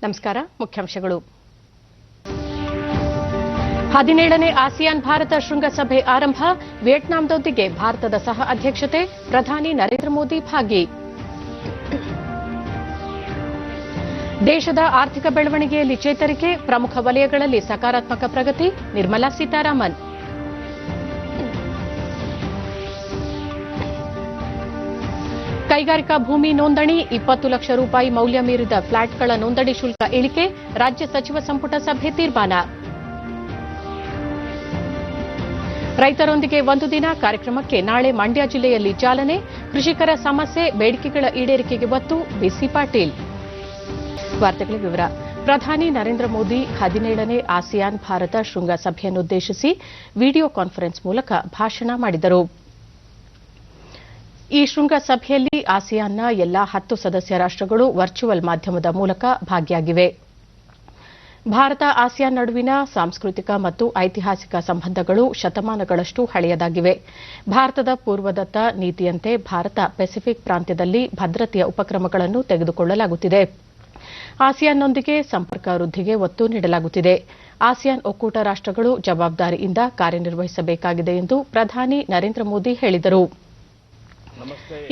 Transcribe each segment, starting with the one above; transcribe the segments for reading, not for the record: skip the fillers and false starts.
ನಮಸ್ಕಾರ. ಮುಖ್ಯಾಂಶಗಳು. 17ನೇ ಆಸಿಯಾನ್ ಭಾರತ ಶೃಂಗಸಭೆ ಆರಂಭ. ವಿಯೆಟ್ನಾಂದೊಂದಿಗೆ ಭಾರತದ ಸಹ ಅಧ್ಯಕ್ಷತೆ. ಪ್ರಧಾನಿ ನರೇಂದ್ರ ಮೋದಿ ಭಾಗಿ. ದೇಶದ ಆರ್ಥಿಕ ಬೆಳವಣಿಗೆಯಲ್ಲಿ ಚೇತರಿಕೆ. ಪ್ರಮುಖ ವಲಯಗಳಲ್ಲಿ ಸಕಾರಾತ್ಮಕ ಪ್ರಗತಿ. ನಿರ್ಮಲಾ ಸೀತಾರಾಮನ್. ಕೈಗಾರಿಕಾ ಭೂಮಿ ನೋಂದಣಿ. 20 ಲಕ್ಷ ರೂಪಾಯಿ ಮೌಲ್ಯ ಮೀರಿದ ಫ್ಲಾಟ್ಗಳ ನೋಂದಣಿ ಶುಲ್ಕ ಇಳಿಕೆ. ರಾಜ್ಯ ಸಚಿವ ಸಂಪುಟ ಸಭೆ ತೀರ್ಮಾನ. ರೈತರೊಂದಿಗೆ ಒಂದು ದಿನ ಕಾರ್ಯಕ್ರಮಕ್ಕೆ ನಾಳೆ ಮಂಡ್ಯ ಜಿಲ್ಲೆಯಲ್ಲಿ ಚಾಲನೆ. ಕೃಷಿಕರ ಸಮಸ್ಯೆ ಬೇಡಿಕೆಗಳ ಈಡೇರಿಕೆಗೆ ಒತ್ತು. ಬಿಸಿ ಪಾಟೀಲ್. ವಾರ್ತೆಗಳ ವಿವರ. ಪ್ರಧಾನಿ ನರೇಂದ್ರ ಮೋದಿ 17ನೇ ಆಸಿಯಾನ್ ಭಾರತ ಶೃಂಗಸಭೆಯನ್ನುದ್ದೇಶಿಸಿ ವಿಡಿಯೋ ಕಾನ್ಫರೆನ್ಸ್ ಮೂಲಕ ಭಾಷಣ ಮಾಡಿದರು. ಈ ಶೃಂಗಸಭೆಯಲ್ಲಿ ಆಸಿಯಾನ್ನ ಎಲ್ಲಾ 10 ಸದಸ್ಯ ರಾಷ್ಟಗಳು ವರ್ಚುವಲ್ ಮಾಧ್ಯಮದ ಮೂಲಕ ಭಾಗಿಯಾಗಿವೆ. ಭಾರತ ಆಸಿಯಾನ್ ನಡುವಿನ ಸಾಂಸ್ಕೃತಿಕ ಮತ್ತು ಐತಿಹಾಸಿಕ ಸಂಬಂಧಗಳು ಶತಮಾನಗಳಷ್ಟು ಹಳೆಯದಾಗಿವೆ. ಭಾರತದ ಪೂರ್ವದತ್ತ ನೀತಿಯಂತೆ ಭಾರತ ಪೆಸಿಫಿಕ್ ಪ್ರಾಂತ್ಯದಲ್ಲಿ ಭದ್ರತೆಯ ಉಪಕ್ರಮಗಳನ್ನು ತೆಗೆದುಕೊಳ್ಳಲಾಗುತ್ತಿದೆ. ಆಸಿಯಾನ್ನೊಂದಿಗೆ ಸಂಪರ್ಕ ವೃದ್ಧಿಗೆ ಒತ್ತು ನೀಡಲಾಗುತ್ತಿದೆ. ಆಸಿಯಾನ್ ಒಕ್ಕೂಟ ರಾಷ್ಟಗಳು ಜವಾಬ್ದಾರಿಯಿಂದ ಕಾರ್ಯನಿರ್ವಹಿಸಬೇಕಾಗಿದೆ ಎಂದು ಪ್ರಧಾನಿ ನರೇಂದ್ರ ಮೋದಿ ಹೇಳಿದರು.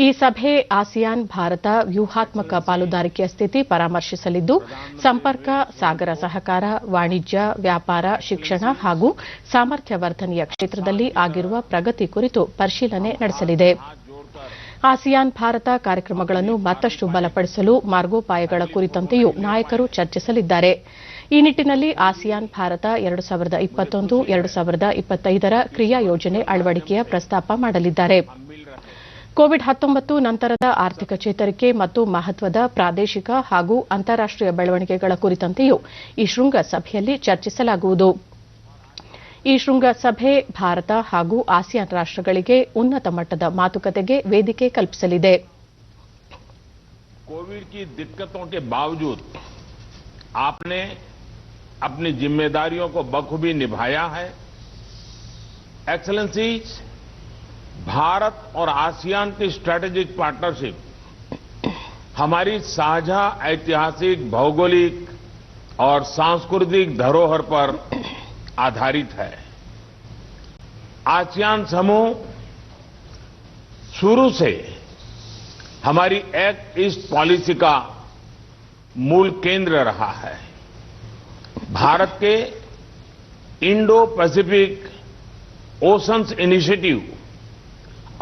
ಈ ಸಭೆ ಆಸಿಯಾನ್ ಭಾರತ ವ್ಯೂಹಾತ್ಮಕ ಪಾಲುದಾರಿಕೆಯ ಸ್ಥಿತಿ ಪರಾಮರ್ಶಿಸಲಿದ್ದು, ಸಂಪರ್ಕ, ಸಾಗರ ಸಹಕಾರ, ವಾಣಿಜ್ಯ, ವ್ಯಾಪಾರ, ಶಿಕ್ಷಣ ಹಾಗೂ ಸಾಮರ್ಥ್ಯ ವರ್ಧನೆಯ ಕ್ಷೇತ್ರದಲ್ಲಿ ಆಗಿರುವ ಪ್ರಗತಿ ಕುರಿತು ಪರಿಶೀಲನೆ ನಡೆಸಲಿದೆ. ಆಸಿಯಾನ್ ಭಾರತ ಕಾರ್ಯಕ್ರಮಗಳನ್ನು ಮತ್ತಷ್ಟು ಬಲಪಡಿಸಲು ಮಾರ್ಗೋಪಾಯಗಳ ಕುರಿತಂತೆಯೂ ನಾಯಕರು ಚರ್ಚಿಸಲಿದ್ದಾರೆ. ಈ ನಿಟ್ಟಿನಲ್ಲಿ ಆಸಿಯಾನ್ ಭಾರತ 2021-2025 ಕ್ರಿಯಾ ಯೋಜನೆ ಅಳವಡಿಕೆಯ ಪ್ರಸ್ತಾಪ ಮಾಡಲಿದ್ದಾರೆ. ಕೋವಿಡ್-19 ನಂತರದ ಆರ್ಥಿಕ ಚೇತರಿಕೆ ಮತ್ತು ಮಹತ್ವದ ಪ್ರಾದೇಶಿಕ ಹಾಗೂ ಅಂತಾರಾಷ್ಟೀಯ ಬೆಳವಣಿಗೆಗಳ ಕುರಿತಂತೆಯೂ ಈ ಶೃಂಗಸಭೆಯಲ್ಲಿ ಚರ್ಚಿಸಲಾಗುವುದು. ಈ ಶೃಂಗಸಭೆ ಭಾರತ ಹಾಗೂ ಆಸಿಯಾನ್ ರಾಷ್ಟಗಳಿಗೆ ಉನ್ನತ ಮಟ್ಟದ ಮಾತುಕತೆಗೆ ವೇದಿಕೆ ಕಲ್ಪಿಸಲಿದೆ. कोविड की दिक्कतों के बावजूद आपने अपनी जिम्मेदारियों को बखूबी निभाया है. एक्सेलेंसीज, भारत और आसियान की स्ट्रैटेजिक पार्टनरशिप हमारी साझा ऐतिहासिक, भौगोलिक और सांस्कृतिक धरोहर पर आधारित है. आसियान समूह शुरू से हमारी एक्ट ईस्ट पॉलिसी का मूल केंद्र रहा है. भारत के इंडो पैसिफिक ओशंस इनिशिएटिव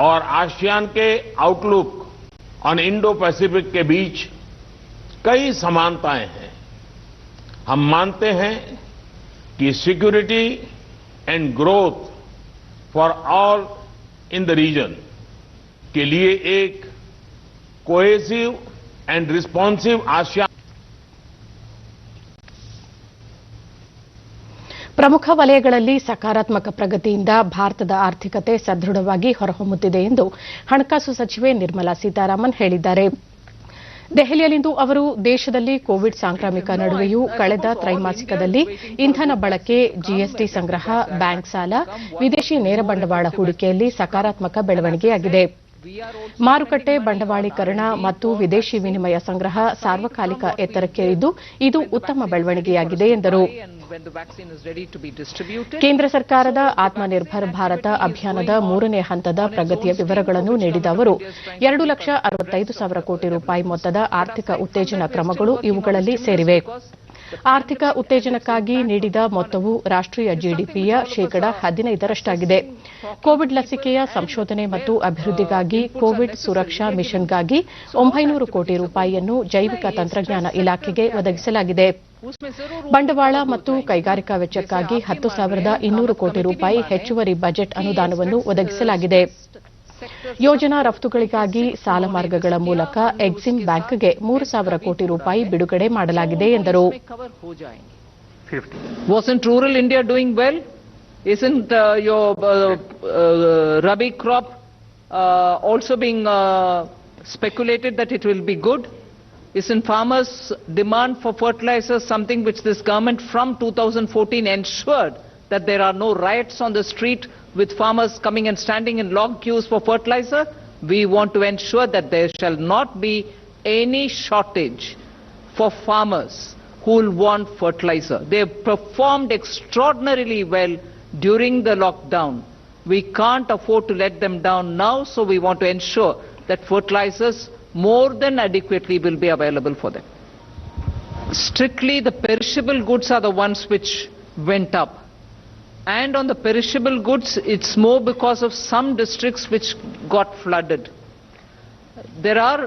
और आसियान के आउटलुक ऑन इंडो पैसिफिक के बीच कई समानताएं हैं. हम मानते हैं कि security and growth for all in the region के लिए एक कोहेसिव एंड रिस्पॉन्सिव आसियान. ಪ್ರಮುಖ ವಲಯಗಳಲ್ಲಿ ಸಕಾರಾತ್ಮಕ ಪ್ರಗತಿಯಿಂದ ಭಾರತದ ಆರ್ಥಿಕತೆ ಸದೃಢವಾಗಿ ಹೊರಹೊಮ್ಮುತ್ತಿದೆ ಎಂದು ಹಣಕಾಸು ಸಚಿವೆ ನಿರ್ಮಲಾ ಸೀತಾರಾಮನ್ ಹೇಳಿದ್ದಾರೆ. ದೆಹಲಿಯಲ್ಲಿಂದು ಅವರು ದೇಶದಲ್ಲಿ ಕೋವಿಡ್ ಸಾಂಕ್ರಾಮಿಕ ನಡುವೆಯೂ ಕಳೆದ ತ್ರೈಮಾಸಿಕದಲ್ಲಿ ಇಂಧನ ಬಳಕೆ, ಜಿಎಸ್ಟಿ ಸಂಗ್ರಹ, ಬ್ಯಾಂಕ್ ಸಾಲ, ವಿದೇಶಿ ನೇರ ಬಂಡವಾಳ ಹೂಡಿಕೆಯಲ್ಲಿ ಸಕಾರಾತ್ಮಕ ಬೆಳವಣಿಗೆಯಾಗಿದೆ. ಮಾರುಕಟ್ಟೆ ಬಂಡವಾಳೀಕರಣ ಮತ್ತು ವಿದೇಶಿ ವಿನಿಮಯ ಸಂಗ್ರಹ ಸಾರ್ವಕಾಲಿಕ ಎತ್ತರಕ್ಕೇರಿದ್ದು ಇದು ಉತ್ತಮ ಬೆಳವಣಿಗೆಯಾಗಿದೆ ಎಂದರು. ಕೇಂದ್ರ ಸರ್ಕಾರದ ಆತ್ಮನಿರ್ಭರ್ ಭಾರತ ಅಭಿಯಾನದ 3ನೇ ಹಂತದ ಪ್ರಗತಿಯ ವಿವರಗಳನ್ನು ನೀಡಿದ ಅವರು 2,65,000 ಕೋಟಿ ರೂಪಾಯಿ ಮೊತ್ತದ ಆರ್ಥಿಕ ಉತ್ತೇಜನ ಕ್ರಮಗಳು ಇವುಗಳಲ್ಲಿ ಸೇರಿವೆ. ಆರ್ಥಿಕ ಉತ್ತೇಜನಕ್ಕಾಗಿ ನೀಡಿದ ಮೊತ್ತವು ರಾಷ್ಟೀಯ ಜಿಡಿಪಿಯ ಶೇಕಡಾ 15ರಷ್ಟಾಗಿದೆ. ಕೋವಿಡ್ ಲಸಿಕೆಯ ಸಂಶೋಧನೆ ಮತ್ತು ಅಭಿವೃದ್ಧಿಗಾಗಿ ಕೋವಿಡ್ ಸುರಕ್ಷಾ ಮಿಷನ್ಗಾಗಿ 900 ಕೋಟಿ ರೂಪಾಯಿಯನ್ನು ಜೈವಿಕ ತಂತ್ರಜ್ಞಾನ ಇಲಾಖೆಗೆ ಒದಗಿಸಲಾಗಿದೆ. ಬಂಡವಾಳ ಮತ್ತು ಕೈಗಾರಿಕಾ ವೆಚ್ಚಕ್ಕಾಗಿ 10,200 ಕೋಟಿ ರೂಪಾಯಿ ಹೆಚ್ಚುವರಿ ಬಜೆಟ್ ಅನುದಾನವನ್ನು ಒದಗಿಸಲಾಗಿದೆ. ಯೋಜನಾ ರಫ್ತುಗಳಿಗಾಗಿ ಸಾಲ ಮಾರ್ಗಗಳ ಮೂಲಕ ಎಕ್ಸಿಮ್ ಬ್ಯಾಂಕ್ಗೆ 3,000 ಕೋಟಿ ರೂಪಾಯಿ ಬಿಡುಗಡೆ ಮಾಡಲಾಗಿದೆ ಎಂದರು. Wasn't rural India doing well? Isn't your Rabi crop also being speculated that it will be good? Isn't farmers' demand for fertilizers something which this government from 2014 ensured that there are no riots on the street with farmers coming and standing in long queues for fertilizer? We want to ensure that there shall not be any shortage for farmers who will want fertilizer. They have performed extraordinarily well during the lockdown. We can't afford to let them down now, so we want to ensure that fertilizers more than adequately will be available for them. Strictly, the perishable goods are the ones which went up. And on the perishable goods, it's more because of some districts which got flooded. There are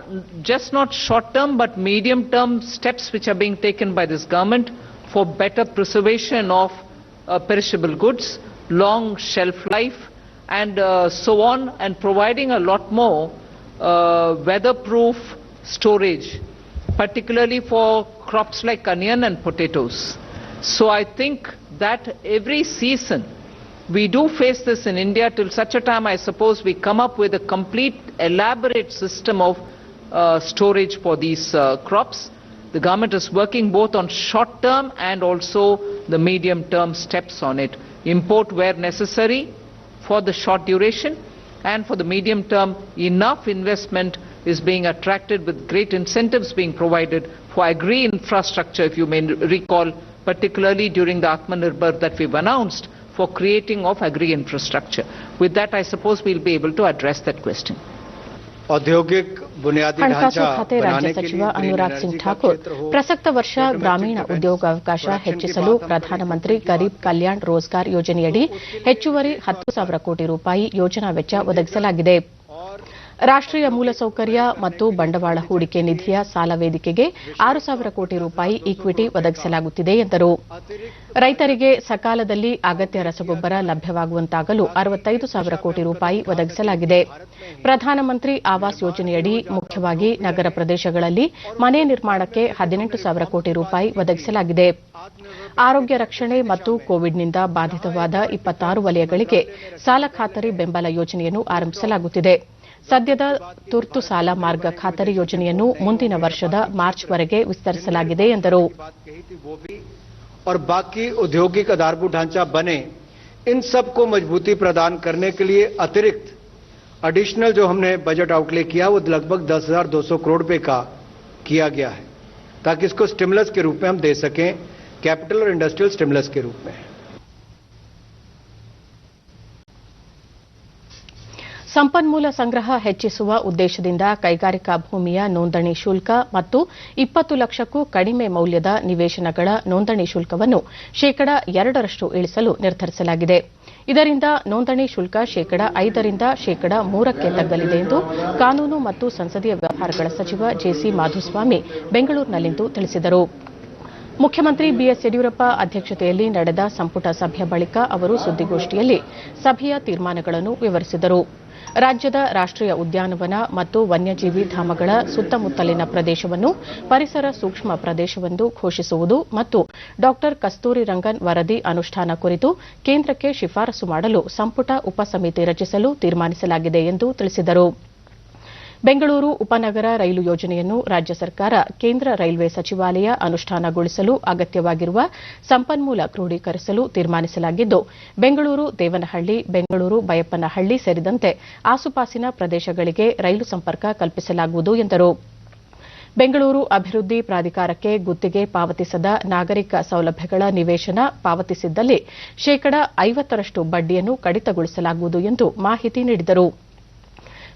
just not short-term but medium-term steps which are being taken by this government for better preservation of perishable goods, long shelf life, and so on, and providing a lot more weatherproof storage, particularly for crops like onion and potatoes. So I think that every season we do face this in India till such a time, I suppose, we come up with a complete elaborate system of storage for these crops. The government is working both on short-term and also the medium-term steps on it. Import where necessary for the short duration, and for the medium term, enough investment is being attracted with great incentives being provided for agri-infrastructure, if you may recall, particularly during the Atmanirbhar that we've announced for creating of agri-infrastructure. With that, I suppose we'll be able to address that question. औद्योगिक बुनियादी ಹಣಕಾಸು ढांचा ಖಾತೆ ರಾಜ್ಯ ಸಚಿವ ಅನುರಾಗ್ ಸಿಂಗ್ ಠಾಕೂರ್ ಪ್ರಸಕ್ತ ವರ್ಷ ಗ್ರಾಮೀಣ ಉದ್ಯೋಗಾವಕಾಶ ಹೆಚ್ಚಿಸಲು ಪ್ರಧಾನಮಂತ್ರಿ ಗರೀಬ್ ಕಲ್ಯಾಣ್ ರೋಜ್ಗಾರ್ ಯೋಜನೆಯಡಿ ಹೆಚ್ಚುವರಿ 10,000 ಕೋಟಿ ರೂಪಾಯಿ ಯೋಜನಾ ವೆಚ್ಚ ಒದಗಿಸಲಾಗಿದೆ. ರಾಷ್ಟ್ರೀಯ ಮೂಲಸೌಕರ್ಯ ಮತ್ತು ಬಂಡವಾಳ ಹೂಡಿಕೆ ನಿಧಿಯ ಸಾಲ ವೇದಿಕೆಗೆ 6,000 ಕೋಟಿ ರೂಪಾಯಿ ಈಕ್ವಿಟಿ ಒದಗಿಸಲಾಗುತ್ತಿದೆ ಎಂದರು. ರೈತರಿಗೆ ಸಕಾಲದಲ್ಲಿ ಅಗತ್ಯ ರಸಗೊಬ್ಬರ ಲಭ್ಯವಾಗುವಂತಾಗಲು 65,000 ಕೋಟಿ ರೂಪಾಯಿ ಒದಗಿಸಲಾಗಿದೆ. ಪ್ರಧಾನಮಂತ್ರಿ ಆವಾಸ್ ಯೋಜನೆಯಡಿ ಮುಖ್ಯವಾಗಿ ನಗರ ಪ್ರದೇಶಗಳಲ್ಲಿ ಮನೆ ನಿರ್ಮಾಣಕ್ಕೆ 18,000 ಕೋಟಿ ರೂಪಾಯಿ ಒದಗಿಸಲಾಗಿದೆ. ಆರೋಗ್ಯ ರಕ್ಷಣೆ ಮತ್ತು ಕೋವಿಡ್ನಿಂದ ಬಾಧಿತವಾದ 26 ವಲಯಗಳಿಗೆ ಸಾಲ ಖಾತರಿ ಬೆಂಬಲ ಯೋಜನೆಯನ್ನು ಆರಂಭಿಸಲಾಗುತ್ತಿದೆ. ಸದ್ಯದ ತುರ್ತು ಸಾಲ ಮಾರ್ಗ ಖಾತರಿ ಯೋಜನೆಯನ್ನು ಮುಂದಿನ ವರ್ಷದ ಮಾರ್ಚ್ವರೆಗೆ ವಿಸ್ತರಿಸಲಾಗಿದೆ ಎಂದರು. और बाकी औद्योगिक आधारभूत ढांचा बने, इन सबको मजबूती प्रदान करने के लिए अतिरिक्त एडिशनल जो हमने बजट आउटले किया वो लगभग 10,200 करोड़ रुपए का किया गया है, ताकि इसको स्टिमुलस के रूप में हम दे सकें, कैपिटल और इंडस्ट्रियल स्टिमुलस के रूप में. ಸಂಪನ್ಮೂಲ ಸಂಗ್ರಹ ಹೆಚ್ಚಿಸುವ ಉದ್ದೇಶದಿಂದ ಕೈಗಾರಿಕಾ ಭೂಮಿಯ ನೋಂದಣಿ ಶುಲ್ಕ ಮತ್ತು 20 ಲಕ್ಷಕ್ಕೂ ಕಡಿಮೆ ಮೌಲ್ಯದ ನಿವೇಶನಗಳ ನೋಂದಣಿ ಶುಲ್ಕವನ್ನು ಶೇಕಡಾ 2ರಷ್ಟು ಇಳಿಸಲು ನಿರ್ಧರಿಸಲಾಗಿದೆ. ಇದರಿಂದ ನೋಂದಣಿ ಶುಲ್ಕ ಶೇಕಡಾ 5ರಿಂದ ಶೇಕಡಾ 3ಕ್ಕೆ ತಗ್ಗಲಿದೆ ಎಂದು ಕಾನೂನು ಮತ್ತು ಸಂಸದೀಯ ವ್ಯವಹಾರಗಳ ಸಚಿವ ಜೆಸಿ ಮಾಧುಸ್ವಾಮಿ ಬೆಂಗಳೂರಿನಲ್ಲಿಂದು ತಿಳಿಸಿದರು. ಮುಖ್ಯಮಂತ್ರಿ ಬಿಎಸ್ ಯಡಿಯೂರಪ್ಪ ಅಧ್ಯಕ್ಷತೆಯಲ್ಲಿ ನಡೆದ ಸಂಪುಟ ಸಭೆಯ ಬಳಿಕ ಅವರು ಸುದ್ದಿಗೋಷ್ಠಿಯಲ್ಲಿ ಸಭೆಯ ತೀರ್ಮಾನಗಳನ್ನು ವಿವರಿಸಿದರು. ರಾಜ್ಯದ ರಾಷ್ಟ್ರೀಯ ಉದ್ಯಾನವನ ಮತ್ತು ವನ್ಯಜೀವಿ ಧಾಮಗಳ ಸುತ್ತಮುತ್ತಲಿನ ಪ್ರದೇಶವನ್ನು ಪರಿಸರ ಸೂಕ್ಷ್ಮ ಪ್ರದೇಶವೆಂದು ಘೋಷಿಸುವುದು ಮತ್ತು ಡಾ ಕಸ್ತೂರಿ ರಂಗನ್ ವರದಿ ಅನುಷ್ಠಾನ ಕುರಿತು ಕೇಂದ್ರಕ್ಕೆ ಶಿಫಾರಸು ಮಾಡಲು ಸಂಪುಟ ಉಪಸಮಿತಿ ರಚಿಸಲು ತೀರ್ಮಾನಿಸಲಾಗಿದೆ ಎಂದು ತಿಳಿಸಿದರು. ಬೆಂಗಳೂರು ಉಪನಗರ ರೈಲು ಯೋಜನೆಯನ್ನು ರಾಜ್ಯ ಸರ್ಕಾರ ಕೇಂದ್ರ ರೈಲ್ವೆ ಸಚಿವಾಲಯ ಅನುಷ್ಠಾನಗೊಳಿಸಲು ಅಗತ್ಯವಾಗಿರುವ ಸಂಪನ್ಮೂಲ ಕ್ರೋಢೀಕರಿಸಲು ತೀರ್ಮಾನಿಸಲಾಗಿದ್ದು, ಬೆಂಗಳೂರು ದೇವನಹಳ್ಳಿ, ಬೆಂಗಳೂರು ಬೈಯಪ್ಪನಹಳ್ಳಿ ಸೇರಿದಂತೆ ಆಸುಪಾಸಿನ ಪ್ರದೇಶಗಳಿಗೆ ರೈಲು ಸಂಪರ್ಕ ಕಲ್ಪಿಸಲಾಗುವುದು ಎಂದರು. ಬೆಂಗಳೂರು ಅಭಿವೃದ್ಧಿ ಪ್ರಾಧಿಕಾರಕ್ಕೆ ಗುತ್ತಿಗೆ ಪಾವತಿಸದ ನಾಗರಿಕ ಸೌಲಭ್ಯಗಳ ನಿವೇಶನ ಪಾವತಿಸಿದ್ದಲ್ಲಿ ಶೇಕಡಾ 50ರಷ್ಟು ಬಡ್ಡಿಯನ್ನು ಕಡಿತಗೊಳಿಸಲಾಗುವುದು ಎಂದು ಮಾಹಿತಿ ನೀಡಿದರು.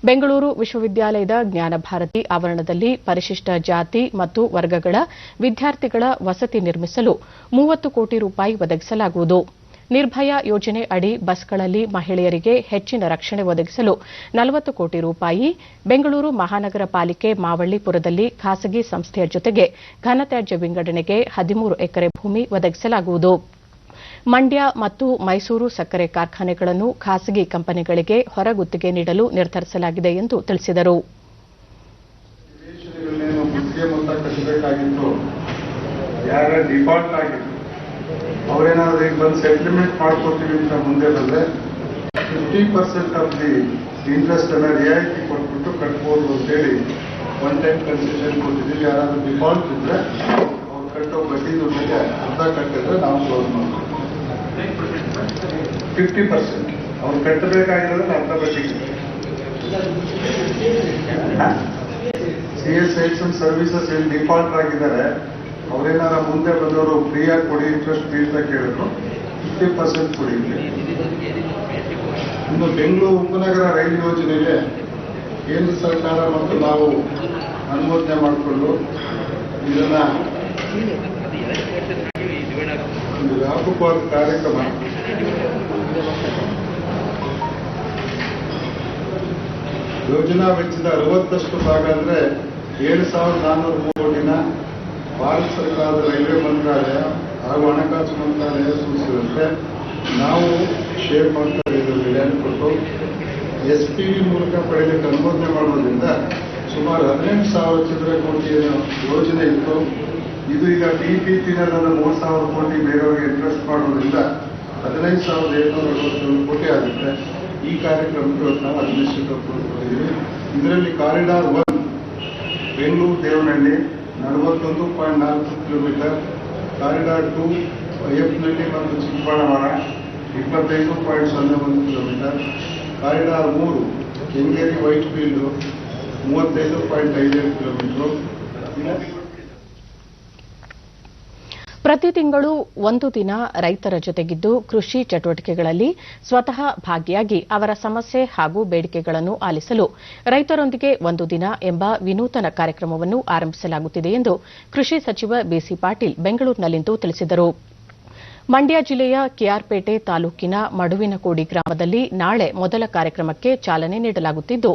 ಬೆಂಗಳೂರು ವಿಶ್ವವಿದ್ಯಾಲಯದ ಜ್ಞಾನಭಾರತಿ ಆವರಣದಲ್ಲಿ ಪರಿಶಿಷ್ಟ ಜಾತಿ ಮತ್ತು ವರ್ಗಗಳ ವಿದ್ಯಾರ್ಥಿಗಳ ವಸತಿ ನಿರ್ಮಿಸಲು 30 ಕೋಟಿ ರೂಪಾಯಿ ಒದಗಿಸಲಾಗುವುದು. ನಿರ್ಭಯ ಯೋಜನೆ ಅಡಿ ಬಸ್ಗಳಲ್ಲಿ ಮಹಿಳೆಯರಿಗೆ ಹೆಚ್ಚಿನ ರಕ್ಷಣೆ ಒದಗಿಸಲು 40 ಕೋಟಿ ರೂಪಾಯಿ, ಬೆಂಗಳೂರು ಮಹಾನಗರ ಪಾಲಿಕೆ ಮಾವಳ್ಳಿಪುರದಲ್ಲಿ ಖಾಸಗಿ ಸಂಸ್ಥೆಯ ಜೊತೆಗೆ ಘನತ್ಯಾಜ್ಯ ವಿಂಗಡಣೆಗೆ 13 ಎಕರೆ ಭೂಮಿ ಒದಗಿಸಲಾಗುವುದು. ಮಂಡ್ಯ ಮತ್ತು ಮೈಸೂರು ಸಕ್ಕರೆ ಕಾರ್ಖಾನೆಗಳನ್ನು ಖಾಸಗಿ ಕಂಪನಿಗಳಿಗೆ ಹೊರಗುತ್ತಿಗೆ ನೀಡಲು ನಿರ್ಧರಿಸಲಾಗಿದೆ ಎಂದು ತಿಳಿಸಿದರು. ಅವರೇನಾದ್ರೂ ಈಗ ಬಂದು ಸೆಟಲ್ಮೆಂಟ್ ಮಾಡ್ಕೊತೀವಿ ಅಂತ ಮುಂದೆ ಬಂದ್ರೆ 50% ಆಫ್ ದಿ ಇಂಟ್ರೆಸ್ಟ್ ಅನ್ನ ರಿಯಾಯಿತಿ ಕೊಟ್ಬಿಟ್ಟು ಕಟ್ಬೋದು ಅಂತೇಳಿ ಒನ್ ಟೈಮ್ ಕನ್ಸೆಷನ್ ಕೊಟ್ಟಿದ್ದೀವಿ. ಯಾರಾದ್ರೂ ಡಿಫಾಲ್ಟ್ ಇದ್ರೆ ಅವ್ರು ಕಟ್ಟೋ ಬಡ್ಡಿ ದುಡ್ಡಿಗೆ ಅರ್ಧ ಕಟ್ಟಿದ್ರೆ ನಾವು ಕ್ಲೋಸ್ ಮಾಡ್ತೀವಿ. 50% ಅವ್ರು ಕಟ್ಟಬೇಕಾಗಿರೋದ್ರೆ ಅರ್ಧ ಬಡ್ಡಿ. CS Health and Services default ಆಗಿದ್ದಾರೆ, ಅವರೇನಾರ ಮುಂದೆ ಬಂದವರು ಫ್ರೀಯಾಗಿ ಕೊಡಿ ಇಂಟ್ರೆಸ್ಟ್ ಬೀಳ್ತಾ ಕೇಳಿದ್ರು 50% ಕೊಡಿ. ಇನ್ನು ಬೆಂಗಳೂರು ಉಪನಗರ ರೈಲು ಯೋಜನೆಗೆ ಕೇಂದ್ರ ಸರ್ಕಾರ ಮತ್ತು ನಾವು ಅನುಮೋದನೆ ಮಾಡಿಕೊಂಡು ಇದನ್ನ ಒಂದು ವ್ಯಾಪಕವಾದ ಕಾರ್ಯಕ್ರಮ ಯೋಜನಾ ವೆಚ್ಚದ 60% ಭಾಗ ಅಂದ್ರೆ 7,403 ಕೋಟಿನ ಭಾರತ ಸರ್ಕಾರದ ರೈಲ್ವೆ ಮಂತ್ರಾಲಯ ಹಾಗೂ ಹಣಕಾಸು ಮಂತ್ರಾಲಯ ಸೂಚಿಸಿದಂತೆ ನಾವು ಶೇರ್ ಮಾಡ್ತಾ ಇದ್ದೇವೆ ಕೊಟ್ಟು SPV ಮೂಲಕ ಪಡೆಯಲಿಕ್ಕೆ ಅನುಮೋದನೆ ಮಾಡೋದ್ರಿಂದ ಸುಮಾರು 18,000 ಚದರ ಕೋಟಿ ಯೋಜನೆ ಇತ್ತು. ಇದು ಈಗ PPP-ನಲ್ಲಿ 3,000 ಕೋಟಿ ಬೇರೆಯವರಿಗೆ ಇಂಟ್ರೆಸ್ಟ್ ಮಾಡೋದ್ರಿಂದ 15,761 ಕೋಟಿ ಆಗುತ್ತೆ. ಈ ಕಾರ್ಯಕ್ರಮಕ್ಕೆ ನಾವು ಅಡ್ಮಿನಿಸ್ಟ್ರೇಟಿವ್ ಅಪ್ರೂವಲ್ ಕೊಟ್ಟಿದ್ದೀವಿ. ಇದರಲ್ಲಿ corridor 1 Bengaluru Devanahalli 41.4 kilometre, corridor 2 Ayyappanahalli ಮತ್ತು Chikkaballapura 25.01 kilometre, corridor 3 Kengeri Whitefield 35.55 kilometre. ಪ್ರತಿ ತಿಂಗಳು ಒಂದು ದಿನ ರೈತರ ಜೊತೆಗಿದ್ದು ಕೃಷಿ ಚಟುವಟಿಕೆಗಳಲ್ಲಿ ಸ್ವತಃ ಭಾಗಿಯಾಗಿ ಅವರ ಸಮಸ್ಯೆ ಹಾಗೂ ಬೇಡಿಕೆಗಳನ್ನು ಆಲಿಸಲು ರೈತರೊಂದಿಗೆ ಒಂದು ದಿನ ಎಂಬ ವಿನೂತನ ಕಾರ್ಯಕ್ರಮವನ್ನು ಆರಂಭಿಸಲಾಗುತ್ತಿದೆ ಎಂದು ಕೃಷಿ ಸಚಿವ ಬಿಸಿ ಪಾಟೀಲ್ ಬೆಂಗಳೂರಿನಲ್ಲಿಂದು ತಿಳಿಸಿದರು. ಮಂಡ್ಯ ಜಿಲ್ಲೆಯ ಕೆಆರ್ಪೇಟೆ ತಾಲೂಕಿನ ಮಡುವಿನಕೋಡಿ ಗ್ರಾಮದಲ್ಲಿ ನಾಳೆ ಮೊದಲ ಕಾರ್ಯಕ್ರಮಕ್ಕೆ ಚಾಲನೆ ನೀಡಲಾಗುತ್ತಿದ್ದು,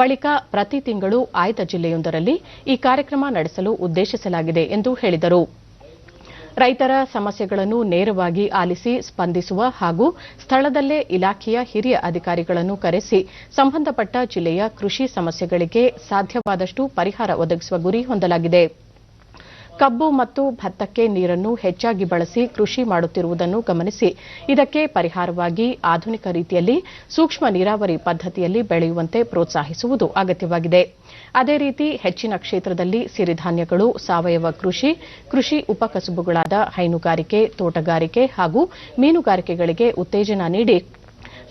ಬಳಿಕ ಪ್ರತಿ ತಿಂಗಳು ಆಯ್ದ ಜಿಲ್ಲೆಯೊಂದರಲ್ಲಿ ಈ ಕಾರ್ಯಕ್ರಮ ನಡೆಸಲು ಉದ್ದೇಶಿಸಲಾಗಿದೆ ಎಂದು ಹೇಳಿದರು. ರೈತರ ಸಮಸ್ಯೆಗಳನ್ನು ನೇರವಾಗಿ ಆಲಿಸಿ ಸ್ಪಂದಿಸುವ ಹಾಗೂ ಸ್ಥಳದಲ್ಲೇ ಇಲಾಖೆಯ ಹಿರಿಯ ಅಧಿಕಾರಿಗಳನ್ನು ಕರೆಸಿ ಸಂಬಂಧಪಟ್ಟ ಜಿಲ್ಲೆಯ ಕೃಷಿ ಸಮಸ್ಯೆಗಳಿಗೆ ಸಾಧ್ಯವಾದಷ್ಟು ಪರಿಹಾರ ಒದಗಿಸುವ ಗುರಿ ಹೊಂದಲಾಗಿದೆ. ಕಬ್ಬು ಮತ್ತು ಭತ್ತಕ್ಕೆ ನೀರನ್ನು ಹೆಚ್ಚಾಗಿ ಬಳಸಿ ಕೃಷಿ ಮಾಡುತ್ತಿರುವುದನ್ನು ಗಮನಿಸಿ ಇದಕ್ಕೆ ಪರಿಹಾರವಾಗಿ ಆಧುನಿಕ ರೀತಿಯಲ್ಲಿ ಸೂಕ್ಷ್ಮ ನೀರಾವರಿ ಪದ್ದತಿಯಲ್ಲಿ ಬೆಳೆಯುವಂತೆ ಪ್ರೋತ್ಸಾಹಿಸುವುದು ಅಗತ್ಯವಾಗಿದೆ. ಅದೇ ರೀತಿ ಹೆಚ್ಚಿನ ಕ್ಷೇತ್ರದಲ್ಲಿ ಸಿರಿಧಾನ್ಯಗಳು, ಸಾವಯವ ಕೃಷಿ, ಕೃಷಿ ಉಪಕಸುಬುಗಳಾದ ಹೈನುಗಾರಿಕೆ, ತೋಟಗಾರಿಕೆ ಹಾಗೂ ಮೀನುಗಾರಿಕೆಗಳಿಗೆ ಉತ್ತೇಜನ ನೀಡಿ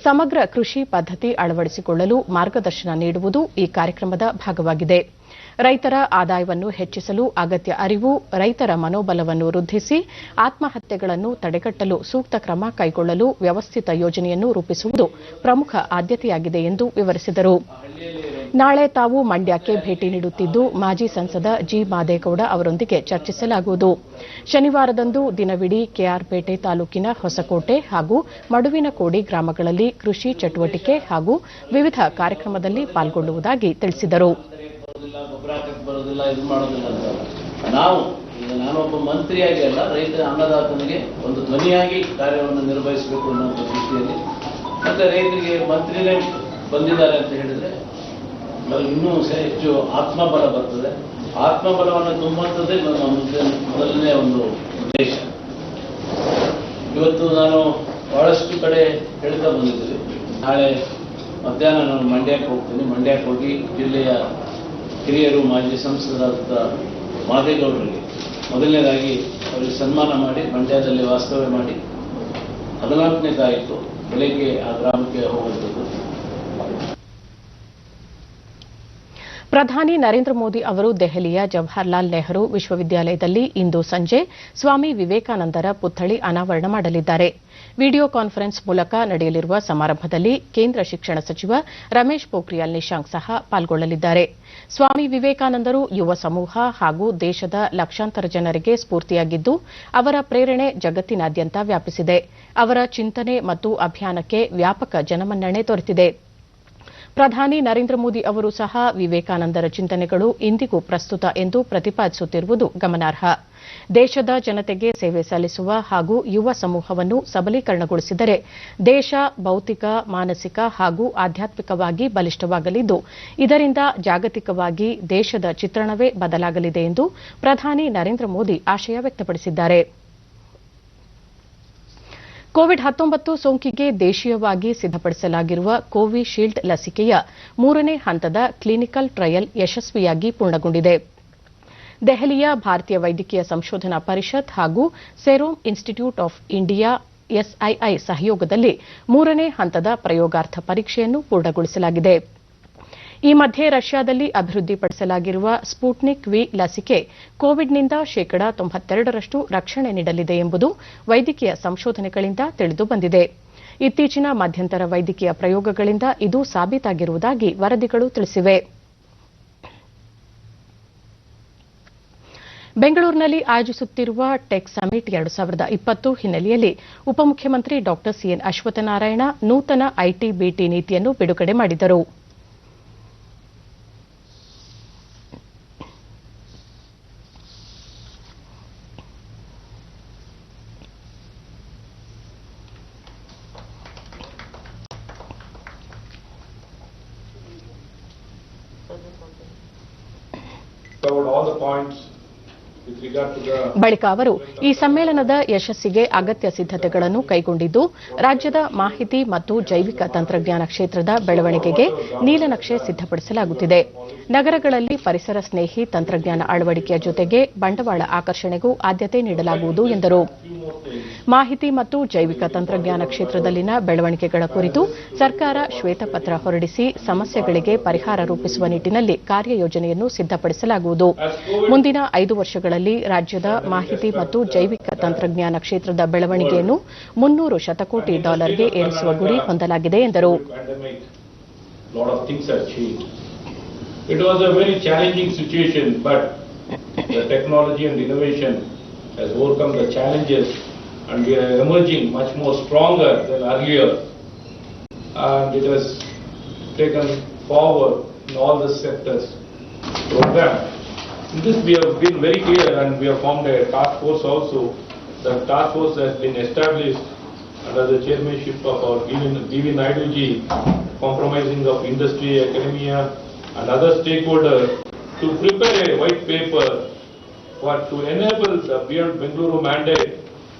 ಸಮಗ್ರ ಕೃಷಿ ಪದ್ದತಿ ಅಳವಡಿಸಿಕೊಳ್ಳಲು ಮಾರ್ಗದರ್ಶನ ನೀಡುವುದು ಈ ಕಾರ್ಯಕ್ರಮದ ಭಾಗವಾಗಿದೆ. ರೈತರ ಆದಾಯವನ್ನು ಹೆಚ್ಚಿಸಲು ಅಗತ್ಯ ಅರಿವು, ರೈತರ ಮನೋಬಲವನ್ನು ವೃದ್ಧಿಸಿ ಆತ್ಮಹತ್ಯೆಗಳನ್ನು ತಡೆಗಟ್ಟಲು ಸೂಕ್ತ ಕ್ರಮ ಕೈಗೊಳ್ಳಲು ವ್ಯವಸ್ಥಿತ ಯೋಜನೆಯನ್ನು ರೂಪಿಸುವುದು ಪ್ರಮುಖ ಆದ್ಯತೆಯಾಗಿದೆ ಎಂದು ವಿವರಿಸಿದರು. ನಾಳೆ ತಾವು ಮಂಡ್ಯಕ್ಕೆ ಭೇಟಿ ನೀಡುತ್ತಿದ್ದು ಮಾಜಿ ಸಂಸದ ಜಿ ಮಾದೇಗೌಡ ಅವರೊಂದಿಗೆ ಚರ್ಚಿಸಲಾಗುವುದು. ಶನಿವಾರದಂದು ದಿನವಿಡೀ ಕೆಆರ್ಪೇಟೆ ತಾಲೂಕಿನ ಹೊಸಕೋಟೆ ಹಾಗೂ ಮಡುವಿನಕೋಡಿ ಗ್ರಾಮಗಳಲ್ಲಿ ಕೃಷಿ ಚಟುವಟಿಕೆ ಹಾಗೂ ವಿವಿಧ ಕಾರ್ಯಕ್ರಮದಲ್ಲಿ ಪಾಲ್ಗೊಳ್ಳುವುದಾಗಿ ತಿಳಿಸಿದರು. ಗೊಬ್ಬರ ಹಾಕಕ್ಕೆ ಬರೋದಿಲ್ಲ, ಇದು ಮಾಡೋದಿಲ್ಲ ಅಂತ ನಾವು ಈಗ ನಾನೊಬ್ಬ ಮಂತ್ರಿಯಾಗಿ ಅಲ್ಲ, ರೈತರ ಅನ್ನದಾತನಿಗೆ ಒಂದು ಧ್ವನಿಯಾಗಿ ಕಾರ್ಯವನ್ನು ನಿರ್ವಹಿಸಬೇಕು ಅನ್ನೋ ದೃಷ್ಟಿಯಲ್ಲಿ ಮತ್ತೆ ರೈತರಿಗೆ ಮಂತ್ರಿನೇ ಬಂದಿದ್ದಾರೆ ಅಂತ ಹೇಳಿದ್ರೆ ಇನ್ನೂ ಹೆಚ್ಚು ಆತ್ಮಬಲ ಬರ್ತದೆ. ಆತ್ಮಬಲವನ್ನು ತುಂಬುವಂಥದ್ದೇ ನಮ್ಮ ಮೊದಲನೇ ಒಂದು ಉದ್ದೇಶ. ಇವತ್ತು ನಾನು ಬಹಳಷ್ಟು ಕಡೆ ಹೇಳ್ತಾ ಬಂದಿದ್ದೀವಿ. ನಾಳೆ ಮಧ್ಯಾಹ್ನ ನಾನು ಮಂಡ್ಯಕ್ಕೆ ಹೋಗ್ತೀನಿ. ಮಂಡ್ಯಕ್ಕೆ ಹೋಗಿ ಜಿಲ್ಲೆಯ ಹಿರಿಯರು ಮಾಜಿ ಸಂಸದರಾದ ಮಾದೇಗೌಡರಿಗೆ ಮೊದಲನೇದಾಗಿ ಅವರಿಗೆ ಸನ್ಮಾನ ಮಾಡಿ ಮಂಡ್ಯದಲ್ಲಿ ವಾಸ್ತವ್ಯ ಮಾಡಿ 14ನೇ ತಾರೀಕು ಬೆಳಗ್ಗೆ ಆ ಗ್ರಾಮಕ್ಕೆ ಹೋಗುವಂಥದ್ದು. ಪ್ರಧಾನಿ ನರೇಂದ್ರ ಮೋದಿ ಅವರು ದೆಹಲಿಯ ಜವಾಹರ್ಲಾಲ್ ನೆಹರು ವಿಶ್ವವಿದ್ಯಾಲಯದಲ್ಲಿ ಇಂದು ಸಂಜೆ ಸ್ವಾಮಿ ವಿವೇಕಾನಂದರ ಪುತ್ಥಳಿ ಅನಾವರಣ ಮಾಡಲಿದ್ದಾರೆ. ವಿಡಿಯೋ ಕಾನ್ಫರೆನ್ಸ್ ಮೂಲಕ ನಡೆಯಲಿರುವ ಸಮಾರಂಭದಲ್ಲಿ ಕೇಂದ್ರ ಶಿಕ್ಷಣ ಸಚಿವ ರಮೇಶ್ ಪೋಖ್ರಿಯಾಲ್ ನಿಶಾಂಕ್ ಸಹ ಪಾಲ್ಗೊಳ್ಳಲಿದ್ದಾರೆ. ಸ್ವಾಮಿ ವಿವೇಕಾನಂದರು ಯುವ ಸಮೂಹ ಹಾಗೂ ದೇಶದ ಲಕ್ಷಾಂತರ ಜನರಿಗೆ ಸ್ಫೂರ್ತಿಯಾಗಿದ್ದು, ಅವರ ಪ್ರೇರಣೆ ಜಗತ್ತಿನಾದ್ಯಂತ ವ್ಯಾಪಿಸಿದೆ. ಅವರ ಚಿಂತನೆ ಮತ್ತು ಅಭಿಯಾನಕ್ಕೆ ವ್ಯಾಪಕ ಜನಮನ್ನಣೆ ದೊರೆತಿದೆ. ಪ್ರಧಾನಿ ನರೇಂದ್ರ ಮೋದಿ ಅವರು ಸಹ ವಿವೇಕಾನಂದರ ಚಿಂತನೆಗಳು ಇಂದಿಗೂ ಪ್ರಸ್ತುತ ಎಂದು ಪ್ರತಿಪಾದಿಸುತ್ತಿರುವುದು ಗಮನಾರ್ಹ. ದೇಶದ ಜನತೆಗೆ ಸೇವೆ ಸಲ್ಲಿಸುವ ಹಾಗೂ ಯುವ ಸಮೂಹವನ್ನು ಸಬಲೀಕರಣಗೊಳಿಸಿದರೆ ದೇಶ ಭೌತಿಕ, ಮಾನಸಿಕ ಹಾಗೂ ಆಧ್ಯಾತ್ಮಿಕವಾಗಿ ಬಲಿಷ್ಠವಾಗಲಿದ್ದು, ಇದರಿಂದ ಜಾಗತಿಕವಾಗಿ ದೇಶದ ಚಿತ್ರಣವೇ ಬದಲಾಗಲಿದೆ ಎಂದು ಪ್ರಧಾನಿ ನರೇಂದ್ರ ಮೋದಿ ಆಶಯ ವ್ಯಕ್ತಪಡಿಸಿದ್ದಾರೆ. ಕೋವಿಡ್-19 ಸೋಂಕಿಗೆ ದೇಶೀಯವಾಗಿ ಸಿದ್ದಪಡಿಸಲಾಗಿರುವ ಕೋವಿಶೀಲ್ಡ್ ಲಸಿಕೆಯ 3ನೇ ಹಂತದ ಕ್ಲಿನಿಕಲ್ ಟ್ರಯಲ್ ಯಶಸ್ವಿಯಾಗಿ ಪೂರ್ಣಗೊಂಡಿದೆ. ದೆಹಲಿಯ ಭಾರತೀಯ ವೈದ್ಯಕೀಯ ಸಂಶೋಧನಾ ಪರಿಷತ್ ಹಾಗೂ ಸೆರೋಮ್ ಇನ್ಸ್ಟಿಟ್ಯೂಟ್ ಆಫ್ ಇಂಡಿಯಾ ಎಸ್ಐಐ ಸಹಯೋಗದಲ್ಲಿ 3ನೇ ಹಂತದ ಪ್ರಯೋಗಾರ್ಥ ಪರೀಕ್ಷೆಯನ್ನು ಪೂರ್ಣಗೊಳಿಸಲಾಗಿದೆ. ಈ ಮಧ್ಯೆ ರಷ್ಯಾದಲ್ಲಿ ಅಭಿವೃದ್ಧಿಪಡಿಸಲಾಗಿರುವ ಸ್ಪುಟ್ನಿಕ್ ವಿ ಲಸಿಕೆ ಕೋವಿಡ್ನಿಂದ ಶೇಕಡಾ 92ರಷ್ಟು ರಕ್ಷಣೆ ನೀಡಲಿದೆ ಎಂಬುದು ವೈದ್ಯಕೀಯ ಸಂಶೋಧನೆಗಳಿಂದ ತಿಳಿದುಬಂದಿದೆ. ಇತ್ತೀಚಿನ ಮಧ್ಯಂತರ ವೈದ್ಯಕೀಯ ಪ್ರಯೋಗಗಳಿಂದ ಇದು ಸಾಬೀತಾಗಿರುವುದಾಗಿ ವರದಿಗಳು ತಿಳಿಸಿವೆ. ಬೆಂಗಳೂರಿನಲ್ಲಿ ಆಯೋಜಿಸುತ್ತಿರುವ ಟೆಕ್ ಸಮಿಟ್ 2020 ಹಿನ್ನೆಲೆಯಲ್ಲಿ ಉಪಮುಖ್ಯಮಂತ್ರಿ ಡಾ ಸಿಎನ್ ಅಶ್ವತ್ಥನಾರಾಯಣ ನೂತನ ಐಟಿ ಬಿಟಿ ನೀತಿಯನ್ನು ಬಿಡುಗಡೆ ಮಾಡಿದರು. ಬಳಿಕ ಅವರು ಈ ಸಮ್ಮೇಳನದ ಯಶಸ್ಸಿಗೆ ಅಗತ್ಯ ಸಿದ್ದತೆಗಳನ್ನು ಕೈಗೊಂಡಿದ್ದು ರಾಜ್ಯದ ಮಾಹಿತಿ ಮತ್ತು ಜೈವಿಕ ತಂತ್ರಜ್ಞಾನ ಕ್ಷೇತ್ರದ ಬೆಳವಣಿಗೆಗೆ ನೀಲನಕ್ಷೆ ಸಿದ್ದಪಡಿಸಲಾಗುತ್ತಿದೆ. ನಗರಗಳಲ್ಲಿ ಪರಿಸರ ಸ್ನೇಹಿ ತಂತ್ರಜ್ಞಾನ ಅಳವಡಿಕೆಯ ಜೊತೆಗೆ ಬಂಡವಾಳ ಆಕರ್ಷಣೆಗೂ ಆದ್ಯತೆ ನೀಡಲಾಗುವುದು ಎಂದರು. ಮಾಹಿತಿ ಮತ್ತು ಜೈವಿಕ ತಂತ್ರಜ್ಞಾನ ಕ್ಷೇತ್ರದಲ್ಲಿನ ಬೆಳವಣಿಗೆಗಳ ಕುರಿತು ಸರ್ಕಾರ ಶ್ವೇತಪತ್ರ ಹೊರಡಿಸಿ ಸಮಸ್ಯೆಗಳಿಗೆ ಪರಿಹಾರ ರೂಪಿಸುವ ನಿಟ್ಟಿನಲ್ಲಿ ಕಾರ್ಯಯೋಜನೆಯನ್ನು ಸಿದ್ದಪಡಿಸಲಾಗುವುದು. ಮುಂದಿನ 5 ವರ್ಷಗಳಲ್ಲಿ ರಾಜ್ಯದ ಮಾಹಿತಿ ಮತ್ತು ಜೈವಿಕ ತಂತ್ರಜ್ಞಾನ ಕ್ಷೇತ್ರದ ಬೆಳವಣಿಗೆಯನ್ನು $300 ಶತಕೋಟಿ ಗೆ ಏರಿಸುವ ಗುರಿ ಹೊಂದಲಾಗಿದೆ ಎಂದರು. It was a very challenging situation, but the technology and innovation has overcome the challenges and we are emerging much more stronger than earlier, and it has taken forward in all the sectors program. In this we have been very clear and we have formed a task force also. The task force has been established under the chairmanship of our B.V. Naidu ji, compromising of industry, academia and other stakeholders to prepare a white paper to enable the Beyond Bengaluru mandate,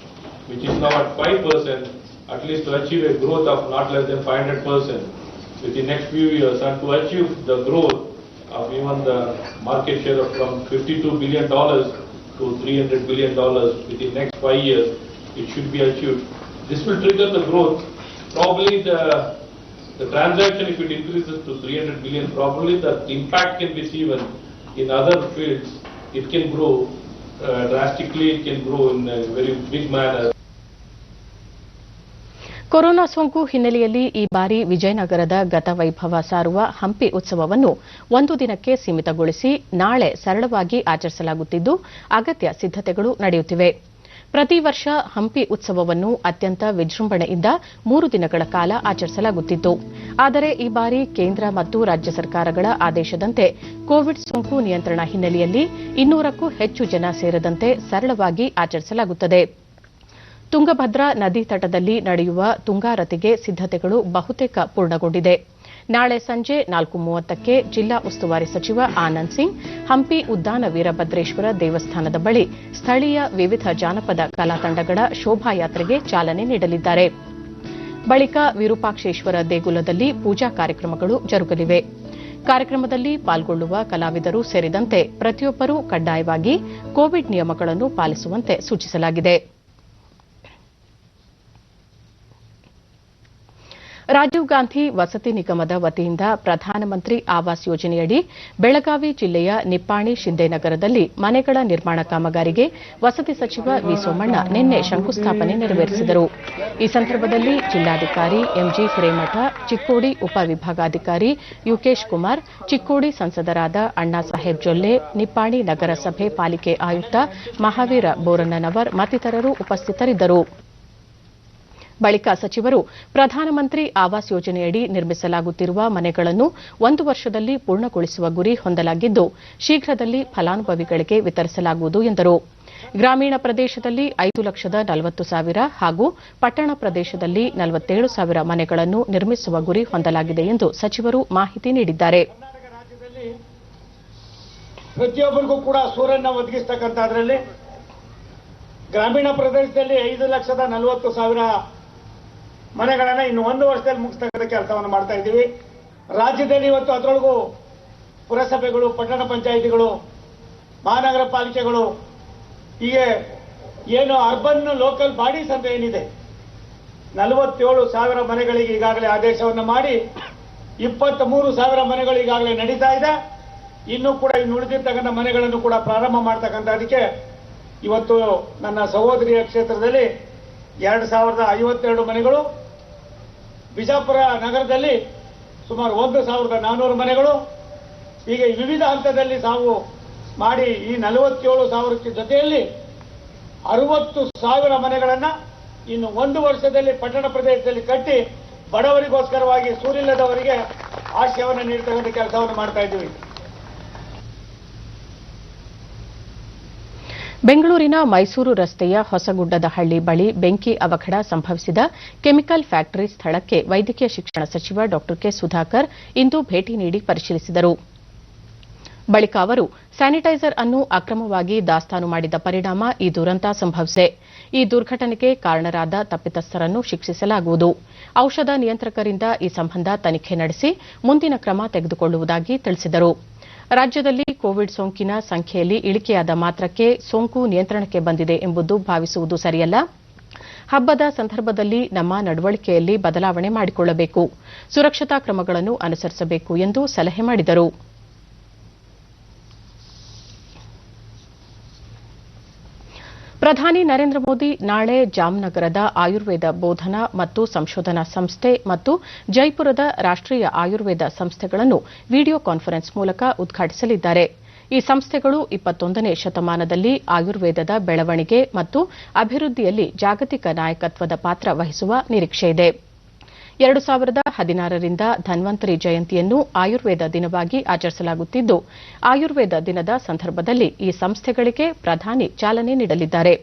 which is now at 5%, at least to achieve a growth of not less than 500% within next few years, and to achieve the growth of even the market share of from $52 billion to $300 billion within next 5 years, it should be achieved. This will trigger the growth. Probably the transaction, if it increases to 300 billion, probably the impact can be seen in other fields. It can grow drastically, it can grow in a very big manner. Corona ಸೋಂಕು ಹಿನ್ನೆಲೆಯಲ್ಲಿ ಈ ಬಾರಿ ವಿಜಯನಗರದ ಗತವೈಭವ ಸಾರುವ ಹಂಪಿ ಉತ್ಸವವನ್ನು 1 ದಿನಕ್ಕೆ ಸೀಮಿತಗೊಳಿಸಿ ನಾಳೆ ಸರಳವಾಗಿ ಆಚರಿಸಲಾಗುತ್ತಿದ್ದು ಅಗತ್ಯ ಸಿದ್ದತೆಗಳು ನಡೆಯುತ್ತಿವೆ. ಪ್ರತಿ ವರ್ಷ ಹಂಪಿ ಉತ್ಸವವನ್ನು ಅತ್ಯಂತ ವಿಜೃಂಭಣೆಯಿಂದ 3 ದಿನಗಳ ಕಾಲ ಆಚರಿಸಲಾಗುತ್ತಿತ್ತು. ಆದರೆ ಈ ಬಾರಿ ಕೇಂದ್ರ ಮತ್ತು ರಾಜ್ಯ ಸರ್ಕಾರಗಳ ಆದೇಶದಂತೆ ಕೋವಿಡ್ ಸೋಂಕು ನಿಯಂತ್ರಣ ಹಿನ್ನೆಲೆಯಲ್ಲಿ 200ಕ್ಕೂ ಹೆಚ್ಚು ಜನ ಸೇರದಂತೆ ಸರಳವಾಗಿ ಆಚರಿಸಲಾಗುತ್ತದೆ. ತುಂಗಭದ್ರಾ ನದಿ ತಟದಲ್ಲಿ ನಡೆಯುವ ತುಂಗಾರತಿಗೆ ಸಿದ್ದತೆಗಳು ಬಹುತೇಕ ಪೂರ್ಣಗೊಂಡಿದೆ. ನಾಳೆ ಸಂಜೆ 4:30ಕ್ಕೆ ಜಿಲ್ಲಾ ಉಸ್ತುವಾರಿ ಸಚಿವ ಆನಂದ್ ಸಿಂಗ್ ಹಂಪಿ ಉದ್ದಾನ ವೀರಭದ್ರೇಶ್ವರ ದೇವಸ್ಥಾನದ ಬಳಿ ಸ್ಥಳೀಯ ವಿವಿಧ ಜಾನಪದ ಕಲಾತಂಡಗಳ ಶೋಭಾಯಾತ್ರೆಗೆ ಚಾಲನೆ ನೀಡಲಿದ್ದಾರೆ. ಬಳಿಕ ವಿರೂಪಾಕ್ಷೇಶ್ವರ ದೇಗುಲದಲ್ಲಿ ಪೂಜಾ ಕಾರ್ಯಕ್ರಮಗಳು ಜರುಗಲಿವೆ. ಕಾರ್ಯಕ್ರಮದಲ್ಲಿ ಪಾಲ್ಗೊಳ್ಳುವ ಕಲಾವಿದರು ಸೇರಿದಂತೆ ಪ್ರತಿಯೊಬ್ಬರೂ ಕಡ್ಡಾಯವಾಗಿ ಕೋವಿಡ್ ನಿಯಮಗಳನ್ನು ಪಾಲಿಸುವಂತೆ ಸೂಚಿಸಲಾಗಿದೆ. ರಾಜೀವ್ ಗಾಂಧಿ ವಸತಿ ನಿಗಮದ ವತಿಯಿಂದ ಪ್ರಧಾನಮಂತ್ರಿ ಆವಾಸ್ ಯೋಜನೆಯಡಿ ಬೆಳಗಾವಿ ಜಿಲ್ಲೆಯ ನಿಪ್ಪಾಣಿ ಶಿಂದೇನಗರದಲ್ಲಿ ಮನೆಗಳ ನಿರ್ಮಾಣ ಕಾಮಗಾರಿಗೆ ವಸತಿ ಸಚಿವ ವಿ ಸೋಮಣ್ಣ ನಿನ್ನೆ ಶಂಕುಸ್ಥಾಪನೆ ನೆರವೇರಿಸಿದರು. ಈ ಸಂದರ್ಭದಲ್ಲಿ ಜಿಲ್ಲಾಧಿಕಾರಿ ಎಂಜಿ ಹಿರೇಮಠ, ಚಿಕ್ಕೋಡಿ ಉಪವಿಭಾಗಾಧಿಕಾರಿ ಯುಕೇಶ್ ಕುಮಾರ್, ಚಿಕ್ಕೋಡಿ ಸಂಸದರಾದ ಅಣ್ಣಾಸಾಹೇಬ್ ಜೊಲ್ಲೆ, ನಿಪ್ಪಾಣಿ ನಗರಸಭೆ ಪಾಲಿಕೆ ಆಯುಕ್ತ ಮಹಾವೀರ ಬೋರಣ್ಣನವರ್ ಮತ್ತಿತರರು ಉಪಸ್ಥಿತರಿದ್ದರು. ಬಳಿಕ ಸಚಿವರು ಪ್ರಧಾನಮಂತ್ರಿ ಆವಾಸ್ ಯೋಜನೆಯಡಿ ನಿರ್ಮಿಸಲಾಗುತ್ತಿರುವ ಮನೆಗಳನ್ನು 1 ವರ್ಷದಲ್ಲಿ ಪೂರ್ಣಗೊಳಿಸುವ ಗುರಿ ಹೊಂದಲಾಗಿದ್ದು ಶೀಘ್ರದಲ್ಲಿ ಫಲಾನುಭವಿಗಳಿಗೆ ವಿತರಿಸಲಾಗುವುದು ಎಂದರು. ಗ್ರಾಮೀಣ ಪ್ರದೇಶದಲ್ಲಿ 5,40,000 ಹಾಗೂ ಪಟ್ಟಣ ಪ್ರದೇಶದಲ್ಲಿ 47,000 ಮನೆಗಳನ್ನು ನಿರ್ಮಿಸುವ ಗುರಿ ಹೊಂದಲಾಗಿದೆ ಎಂದು ಸಚಿವರು ಮಾಹಿತಿ ನೀಡಿದ್ದಾರೆ. ಪ್ರತಿಯೊಬ್ಬರಿಗೂ ಕೂಡ ಸೂರನ್ನ ಒದಗಿಸತಕ್ಕಂಥದ್ರಲ್ಲಿ ಗ್ರಾಮೀಣ ಪ್ರದೇಶದಲ್ಲಿ 5,40,000 ಮನೆಗಳನ್ನು ಇನ್ನು 1 ವರ್ಷದಲ್ಲಿ ಮುಗಿಸ್ತಕ್ಕಂಥ ಕೆಲಸವನ್ನು ಮಾಡ್ತಾ ಇದ್ದೀವಿ. ರಾಜ್ಯದಲ್ಲಿ ಇವತ್ತು ಅದರೊಳಗೂ ಪುರಸಭೆಗಳು, ಪಟ್ಟಣ ಪಂಚಾಯಿತಿಗಳು, ಮಹಾನಗರ ಪಾಲಿಕೆಗಳು, ಹೀಗೆ ಏನು ಅರ್ಬನ್ ಲೋಕಲ್ ಬಾಡೀಸ್ ಅಂತ ಏನಿದೆ 47,000 ಮನೆಗಳಿಗೆ ಈಗಾಗಲೇ ಆದೇಶವನ್ನು ಮಾಡಿ 23,000 ಮನೆಗಳು ಈಗಾಗಲೇ ನಡೀತಾ ಇದೆ. ಇನ್ನೂ ಕೂಡ ಇನ್ನು ಉಳಿದಿರ್ತಕ್ಕಂಥ ಮನೆಗಳನ್ನು ಕೂಡ ಪ್ರಾರಂಭ ಮಾಡ್ತಕ್ಕಂಥದಕ್ಕೆ ಇವತ್ತು ನನ್ನ ಸಹೋದರಿಯ ಕ್ಷೇತ್ರದಲ್ಲಿ 2,052 ಮನೆಗಳು, ಬಿಜಾಪುರ ನಗರದಲ್ಲಿ ಸುಮಾರು 1,400 ಮನೆಗಳು, ಹೀಗೆ ವಿವಿಧ ಹಂತದಲ್ಲಿ ಸಾವು ಮಾಡಿ ಈ 47,000 ಜೊತೆಯಲ್ಲಿ 60,000 ಮನೆಗಳನ್ನು ಇನ್ನು 1 ವರ್ಷದಲ್ಲಿ ಪಟ್ಟಣ ಪ್ರದೇಶದಲ್ಲಿ ಕಟ್ಟಿ ಬಡವರಿಗೋಸ್ಕರವಾಗಿ ಸೂರಿಲ್ಲದವರಿಗೆ ಆಶ್ರಯವನ್ನು ನೀಡತಕ್ಕಂಥ ಕೆಲಸವನ್ನು ಮಾಡ್ತಾ ಇದ್ದೀವಿ. ಬೆಂಗಳೂರಿನ ಮೈಸೂರು ರಸ್ತೆಯ ಹೊಸಗುಡ್ಡದಹಳ್ಳಿ ಬಳಿ ಬೆಂಕಿ ಅವಘಡ ಸಂಭವಿಸಿದ ಕೆಮಿಕಲ್ ಫ್ಯಾಕ್ಟರಿ ಸ್ಥಳಕ್ಕೆ ವೈದ್ಯಕೀಯ ಶಿಕ್ಷಣ ಸಚಿವ ಡಾ ಕೆ ಸುಧಾಕರ್ ಇಂದು ಭೇಟಿ ನೀಡಿ ಪರಿಶೀಲಿಸಿದರು. ಬಳಿಕ ಅವರು ಸ್ಯಾನಿಟೈಸರ್ ಅನ್ನು ಅಕ್ರಮವಾಗಿ ದಾಸ್ತಾನು ಮಾಡಿದ ಪರಿಣಾಮ ಈ ದುರಂತ ಸಂಭವಿಸಿದೆ. ಈ ದುರ್ಘಟನೆಗೆ ಕಾರಣರಾದ ತಪ್ಪಿತಸ್ಥರನ್ನು ಶಿಕ್ಷಿಸಲಾಗುವುದು. ಔಷಧ ನಿಯಂತ್ರಕರಿಂದ ಈ ಸಂಬಂಧ ತನಿಖೆ ನಡೆಸಿ ಮುಂದಿನ ಕ್ರಮ ತೆಗೆದುಕೊಳ್ಳುವುದಾಗಿ ತಿಳಿಸಿದರು. ರಾಜ್ಯದಲ್ಲಿ ಕೋವಿಡ್ ಸೋಂಕಿನ ಸಂಖ್ಯೆಯಲ್ಲಿ ಇಳಿಕೆಯಾದ ಮಾತ್ರಕ್ಕೆ ಸೋಂಕು ನಿಯಂತ್ರಣಕ್ಕೆ ಬಂದಿದೆ ಎಂಬುದು ಭಾವಿಸುವುದು ಸರಿಯಲ್ಲ. ಹಬ್ಬದ ಸಂದರ್ಭದಲ್ಲಿ ನಮ್ಮ ನಡವಳಿಕೆಯಲ್ಲಿ ಬದಲಾವಣೆ ಮಾಡಿಕೊಳ್ಳಬೇಕು, ಸುರಕ್ಷತಾ ಕ್ರಮಗಳನ್ನು ಅನುಸರಿಸಬೇಕು ಎಂದು ಸಲಹೆ ಮಾಡಿದರು. ಪ್ರಧಾನಿ ನರೇಂದ್ರ ಮೋದಿ ನಾಳೆ ಜಾಮ್ನಗರದ ಆಯುರ್ವೇದ ಬೋಧನಾ ಮತ್ತು ಸಂಶೋಧನಾ ಸಂಸ್ಥೆ ಮತ್ತು ಜೈಪುರದ ರಾಷ್ಟೀಯ ಆಯುರ್ವೇದ ಸಂಸ್ಥೆಗಳನ್ನು ವಿಡಿಯೋ ಕಾನ್ಫರೆನ್ಸ್ ಮೂಲಕ ಉದ್ಘಾಟಿಸಲಿದ್ದಾರೆ. ಈ ಸಂಸ್ಥೆಗಳು 21ನೇ ಶತಮಾನದಲ್ಲಿ ಆಯುರ್ವೇದದ ಬೆಳವಣಿಗೆ ಮತ್ತು ಅಭಿವೃದ್ಧಿಯಲ್ಲಿ ಜಾಗತಿಕ ನಾಯಕತ್ವದ ಪಾತ್ರ ವಹಿಸುವ ನಿರೀಕ್ಷೆಯಿದೆ. 2016ರಿಂದ ಧನ್ವಂತರಿ ಜಯಂತಿಯನ್ನು ಆಯುರ್ವೇದ ದಿನವಾಗಿ ಆಚರಿಸಲಾಗುತ್ತಿದ್ದು, ಆಯುರ್ವೇದ ದಿನದ ಸಂದರ್ಭದಲ್ಲಿ ಈ ಸಂಸ್ಥೆಗಳಿಗೆ ಪ್ರಧಾನಿ ಚಾಲನೆ ನೀಡಲಿದ್ದಾರೆ.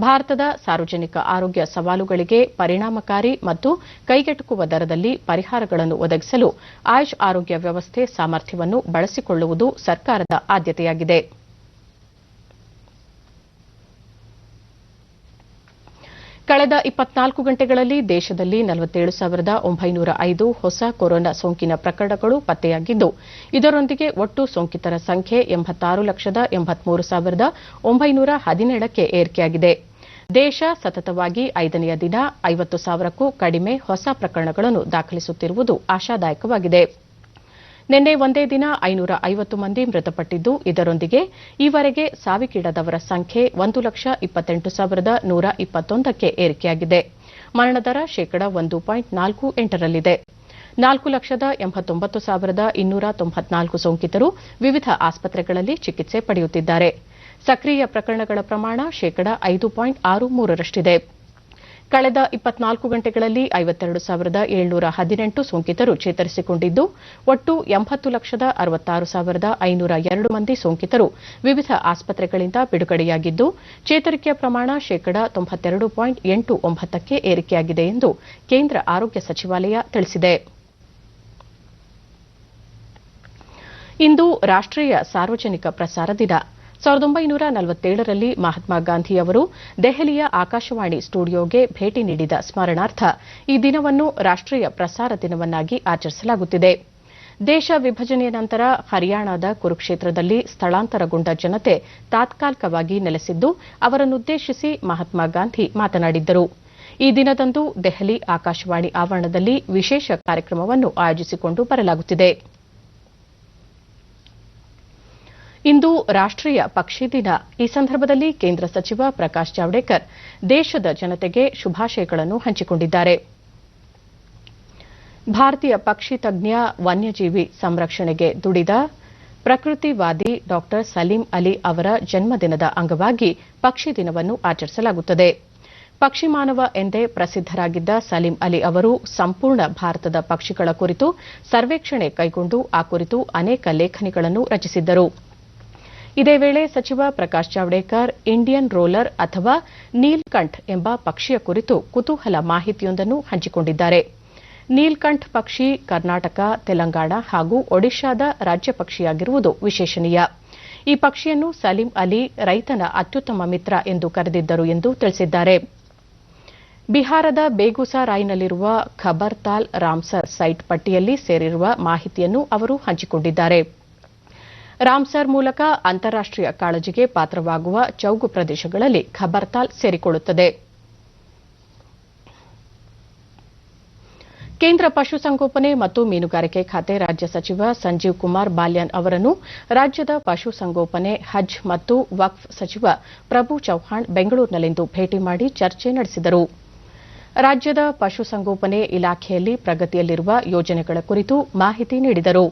ಭಾರತದ ಸಾರ್ವಜನಿಕ ಆರೋಗ್ಯ ಸವಾಲುಗಳಿಗೆ ಪರಿಣಾಮಕಾರಿ ಮತ್ತು ಕೈಗೆಟುಕುವ ದರದಲ್ಲಿ ಪರಿಹಾರಗಳನ್ನು ಒದಗಿಸಲು ಆಯುಷ್ ಆರೋಗ್ಯ ವ್ಯವಸ್ಥೆ ಸಾಮರ್ಥ್ಯವನ್ನು ಬಳಸಿಕೊಳ್ಳುವುದು ಸರ್ಕಾರದ ಆದ್ಯತೆಯಾಗಿದೆ. ಕಳೆದ 24 ಗಂಟೆಗಳಲ್ಲಿ ದೇಶದಲ್ಲಿ 47,905 ಹೊಸ ಕೊರೋನಾ ಸೋಂಕಿನ ಪ್ರಕರಣಗಳು ಪತ್ತೆಯಾಗಿದ್ದು, ಇದರೊಂದಿಗೆ ಒಟ್ಟು ಸೋಂಕಿತರ ಸಂಖ್ಯೆ 86,83,917ಕ್ಕೆ ಏರಿಕೆಯಾಗಿದೆ. ದೇಶ ಸತತವಾಗಿ 5ನೆಯ ದಿನ 50,000ಕ್ಕೂ ಕಡಿಮೆ ಹೊಸ ಪ್ರಕರಣಗಳನ್ನು ದಾಖಲಿಸುತ್ತಿರುವುದು ಆಶಾದಾಯಕವಾಗಿದೆ. ನಿನ್ನೆ ಒಂದೇ ದಿನ 550 ಮಂದಿ ಮೃತಪಟ್ಟಿದ್ದು, ಇದರೊಂದಿಗೆ ಈವರೆಗೆ ಸಾವಿಗೀಡಾದವರ ಸಂಖ್ಯೆ 1,28,121ಕ್ಕೆ ಏರಿಕೆಯಾಗಿದೆ. ಮರಣದರ ಶೇಕಡ 1.48ರಲ್ಲಿದೆ. 4,89,294 ಸೋಂಕಿತರು ವಿವಿಧ ಆಸ್ಪತ್ರೆಗಳಲ್ಲಿ ಚಿಕಿತ್ಸೆ ಪಡೆಯುತ್ತಿದ್ದಾರೆ. ಸಕ್ರಿಯ ಪ್ರಕರಣಗಳ ಪ್ರಮಾಣ ಶೇಕಡ 5.63ರಷ್ಟಿದೆ. ಕಳೆದ 24 ಗಂಟೆಗಳಲ್ಲಿ 52,718 ಸೋಂಕಿತರು ಚೇತರಿಸಿಕೊಂಡಿದ್ದು, ಒಟ್ಟು 80,66,502 ಮಂದಿ ಸೋಂಕಿತರು ವಿವಿಧ ಆಸ್ಪತ್ರೆಗಳಿಂದ ಬಿಡುಗಡೆಯಾಗಿದ್ದು, ಚೇತರಿಕೆಯ ಪ್ರಮಾಣ ಶೇಕಡ 92.89ಕ್ಕೆ ಏರಿಕೆಯಾಗಿದೆ ಎಂದು ಕೇಂದ್ರ ಆರೋಗ್ಯ ಸಚಿವಾಲಯ ತಿಳಿಸಿದೆ. ಇಂದು ರಾಷ್ಟೀಯ ಸಾರ್ವಜನಿಕ ಪ್ರಸಾರ ದಿನ. 1947ರಲ್ಲಿ ಮಹಾತ್ಮ ಗಾಂಧಿ ಅವರು ದೆಹಲಿಯ ಆಕಾಶವಾಣಿ ಸ್ಟುಡಿಯೋಗೆ ಭೇಟಿ ನೀಡಿದ ಸ್ಮರಣಾರ್ಥ ಈ ದಿನವನ್ನು ರಾಷ್ಟೀಯ ಪ್ರಸಾರ ದಿನವನ್ನಾಗಿ ಆಚರಿಸಲಾಗುತ್ತಿದೆ. ದೇಶ ವಿಭಜನೆಯ ನಂತರ ಹರಿಯಾಣದ ಕುರುಕ್ಷೇತ್ರದಲ್ಲಿ ಸ್ಥಳಾಂತರಗೊಂಡ ಜನತೆ ತಾತ್ಕಾಲಿಕವಾಗಿ ನೆಲೆಸಿದ್ದು, ಅವರನ್ನುದ್ದೇಶಿಸಿ ಮಹಾತ್ಮ ಗಾಂಧಿ ಮಾತನಾಡಿದ್ದರು. ಈ ದಿನದಂದು ದೆಹಲಿ ಆಕಾಶವಾಣಿ ಆವರಣದಲ್ಲಿ ವಿಶೇಷ ಕಾರ್ಯಕ್ರಮವನ್ನು ಆಯೋಜಿಸಿಕೊಂಡು ಬರಲಾಗುತ್ತಿದೆ. ಇಂದು ರಾಷ್ಟೀಯ ಪಕ್ಷಿ ದಿನ. ಈ ಸಂದರ್ಭದಲ್ಲಿ ಕೇಂದ್ರ ಸಚಿವ ಪ್ರಕಾಶ್ ಜಾವಡೇಕರ್ ದೇಶದ ಜನತೆಗೆ ಶುಭಾಶಯಗಳನ್ನು ಹಂಚಿಕೊಂಡಿದ್ದಾರೆ. ಭಾರತೀಯ ಪಕ್ಷಿ ತಜ್ಞ, ವನ್ಯಜೀವಿ ಸಂರಕ್ಷಣೆಗೆ ದುಡಿದ ಪ್ರಕೃತಿವಾದಿ ಡಾ ಸಲೀಂ ಅಲಿ ಅವರ ಜನ್ಮದಿನದ ಅಂಗವಾಗಿ ಪಕ್ಷಿ ದಿನವನ್ನು ಆಚರಿಸಲಾಗುತ್ತದೆ. ಪಕ್ಷಿ ಮಾನವ ಎಂದೇ ಪ್ರಸಿದ್ದರಾಗಿದ್ದ ಸಲೀಂ ಅಲಿ ಅವರು ಸಂಪೂರ್ಣ ಭಾರತದ ಪಕ್ಷಿಗಳ ಕುರಿತು ಸರ್ವೇಕ್ಷಣೆ ಕೈಗೊಂಡು ಆ ಕುರಿತು ಅನೇಕ ಲೇಖನಿಗಳನ್ನು ರಚಿಸಿದ್ದರು. ಇದೇ ವೇಳೆ ಸಚಿವ ಪ್ರಕಾಶ್ ಜಾವಡೇಕರ್ ಇಂಡಿಯನ್ ರೋಲರ್ ಅಥವಾ ನೀಲ್ಕಂಠ್ ಎಂಬ ಪಕ್ಷಿಯ ಕುರಿತು ಕುತೂಹಲ ಮಾಹಿತಿಯೊಂದನ್ನು ಹಂಚಿಕೊಂಡಿದ್ದಾರೆ. ನೀಲ್ಕಂಠ್ ಪಕ್ಷಿ ಕರ್ನಾಟಕ, ತೆಲಂಗಾಣ ಹಾಗೂ ಒಡಿಶಾದ ರಾಜ್ಯ ಪಕ್ಷಿಯಾಗಿರುವುದು ವಿಶೇಷಣೀಯ. ಈ ಪಕ್ಷಿಯನ್ನು ಸಲೀಂ ಅಲಿ ರೈತನ ಅತ್ಯುತ್ತಮ ಮಿತ್ರ ಎಂದು ಕರೆದಿದ್ದರು ಎಂದು ತಿಳಿಸಿದ್ದಾರೆ. ಬಿಹಾರದ ಬೇಗುಸರಾಯ್ನಲ್ಲಿರುವ ಖಬರ್ತಾಲ್ ರಾಮ್ಸರ್ ಸೈಟ್ ಪಟ್ಟಿಯಲ್ಲಿ ಸೇರಿರುವ ಮಾಹಿತಿಯನ್ನು ಅವರು ಹಂಚಿಕೊಂಡಿದ್ದಾರೆ. ರಾಮ್ಸರ್ ಮೂಲಕ ಅಂತಾರಾಷ್ಟೀಯ ಕಾಳಜಿಗೆ ಪಾತ್ರವಾಗುವ ಚೌಗು ಪ್ರದೇಶಗಳಲ್ಲಿ ಖಬರ್ತಾಲ್ ಸೇರಿಕೊಳ್ಳುತ್ತದೆ. ಕೇಂದ್ರ ಪಶುಸಂಗೋಪನೆ ಮತ್ತು ಮೀನುಗಾರಿಕೆ ಖಾತೆ ರಾಜ್ಯ ಸಚಿವ ಸಂಜೀವ್ ಕುಮಾರ್ ಬಾಲ್ಯಾನ್ ಅವರನ್ನು ರಾಜ್ಯದ ಪಶುಸಂಗೋಪನೆ ಹಜ್ ಮತ್ತು ವಕ್ಫ್ ಸಚಿವ ಪ್ರಭು ಚೌಹಾಣ್ ಬೆಂಗಳೂರಿನಲ್ಲಿಂದು ಭೇಟಿ ಮಾಡಿ ಚರ್ಚೆ ನಡೆಸಿದರು. ರಾಜ್ಯದ ಪಶುಸಂಗೋಪನೆ ಇಲಾಖೆಯಲ್ಲಿ ಪ್ರಗತಿಯಲ್ಲಿರುವ ಯೋಜನೆಗಳ ಕುರಿತು ಮಾಹಿತಿ ನೀಡಿದರು.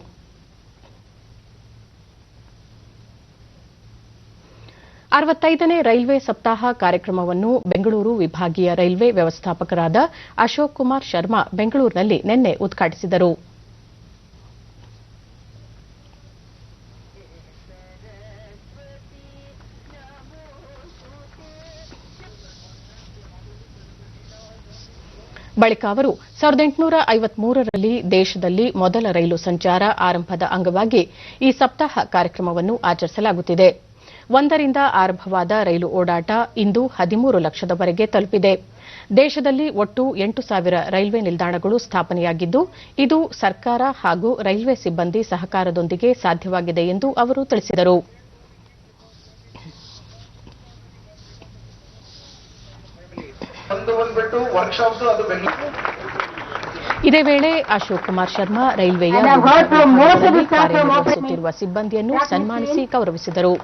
65ನೇ ರೈಲ್ವೆ ಸಪ್ತಾಹ ಕಾರ್ಯಕ್ರಮವನ್ನು ಬೆಂಗಳೂರು ವಿಭಾಗೀಯ ರೈಲ್ವೆ ವ್ಯವಸ್ಥಾಪಕರಾದ ಅಶೋಕ್ ಕುಮಾರ್ ಶರ್ಮಾ ಬೆಂಗಳೂರಿನಲ್ಲಿ ನಿನ್ನೆ ಉದ್ಘಾಟಿಸಿದರು. ಬಳಿಕ ಅವರು 1853ರಲ್ಲಿ ದೇಶದಲ್ಲಿ ಮೊದಲ ರೈಲು ಸಂಚಾರ ಆರಂಭದ ಅಂಗವಾಗಿ ಈ ಸಪ್ತಾಹ ಕಾರ್ಯಕ್ರಮವನ್ನು ಆಚರಿಸಲಾಗುತ್ತಿದೆ. 1ರಿಂದ ಆರಂಭವಾದ ರೈಲು ಓಡಾಟ ಇಂದು 13 ಲಕ್ಷದವರೆಗೆ ತಲುಪಿದೆ. ದೇಶದಲ್ಲಿ ಒಟ್ಟು 8,000 ರೈಲ್ವೆ ನಿಲ್ದಾಣಗಳು ಸ್ಥಾಪನೆಯಾಗಿದ್ದು, ಇದು ಸರ್ಕಾರ ಹಾಗೂ ರೈಲ್ವೆ ಸಿಬ್ಬಂದಿ ಸಹಕಾರದೊಂದಿಗೆ ಸಾಧ್ಯವಾಗಿದೆ ಎಂದು ಅವರು ತಿಳಿಸಿದರು. ಇದೇ ವೇಳೆ ಅಶೋಕ್ ಕುಮಾರ್ ಶರ್ಮಾ ರೈಲ್ವೆಯ ಕಾರ್ಯನಿರ್ವಹಿಸುತ್ತಿರುವ ಸಿಬ್ಬಂದಿಯನ್ನು ಸನ್ಮಾನಿಸಿ ಗೌರವಿಸಿದರು.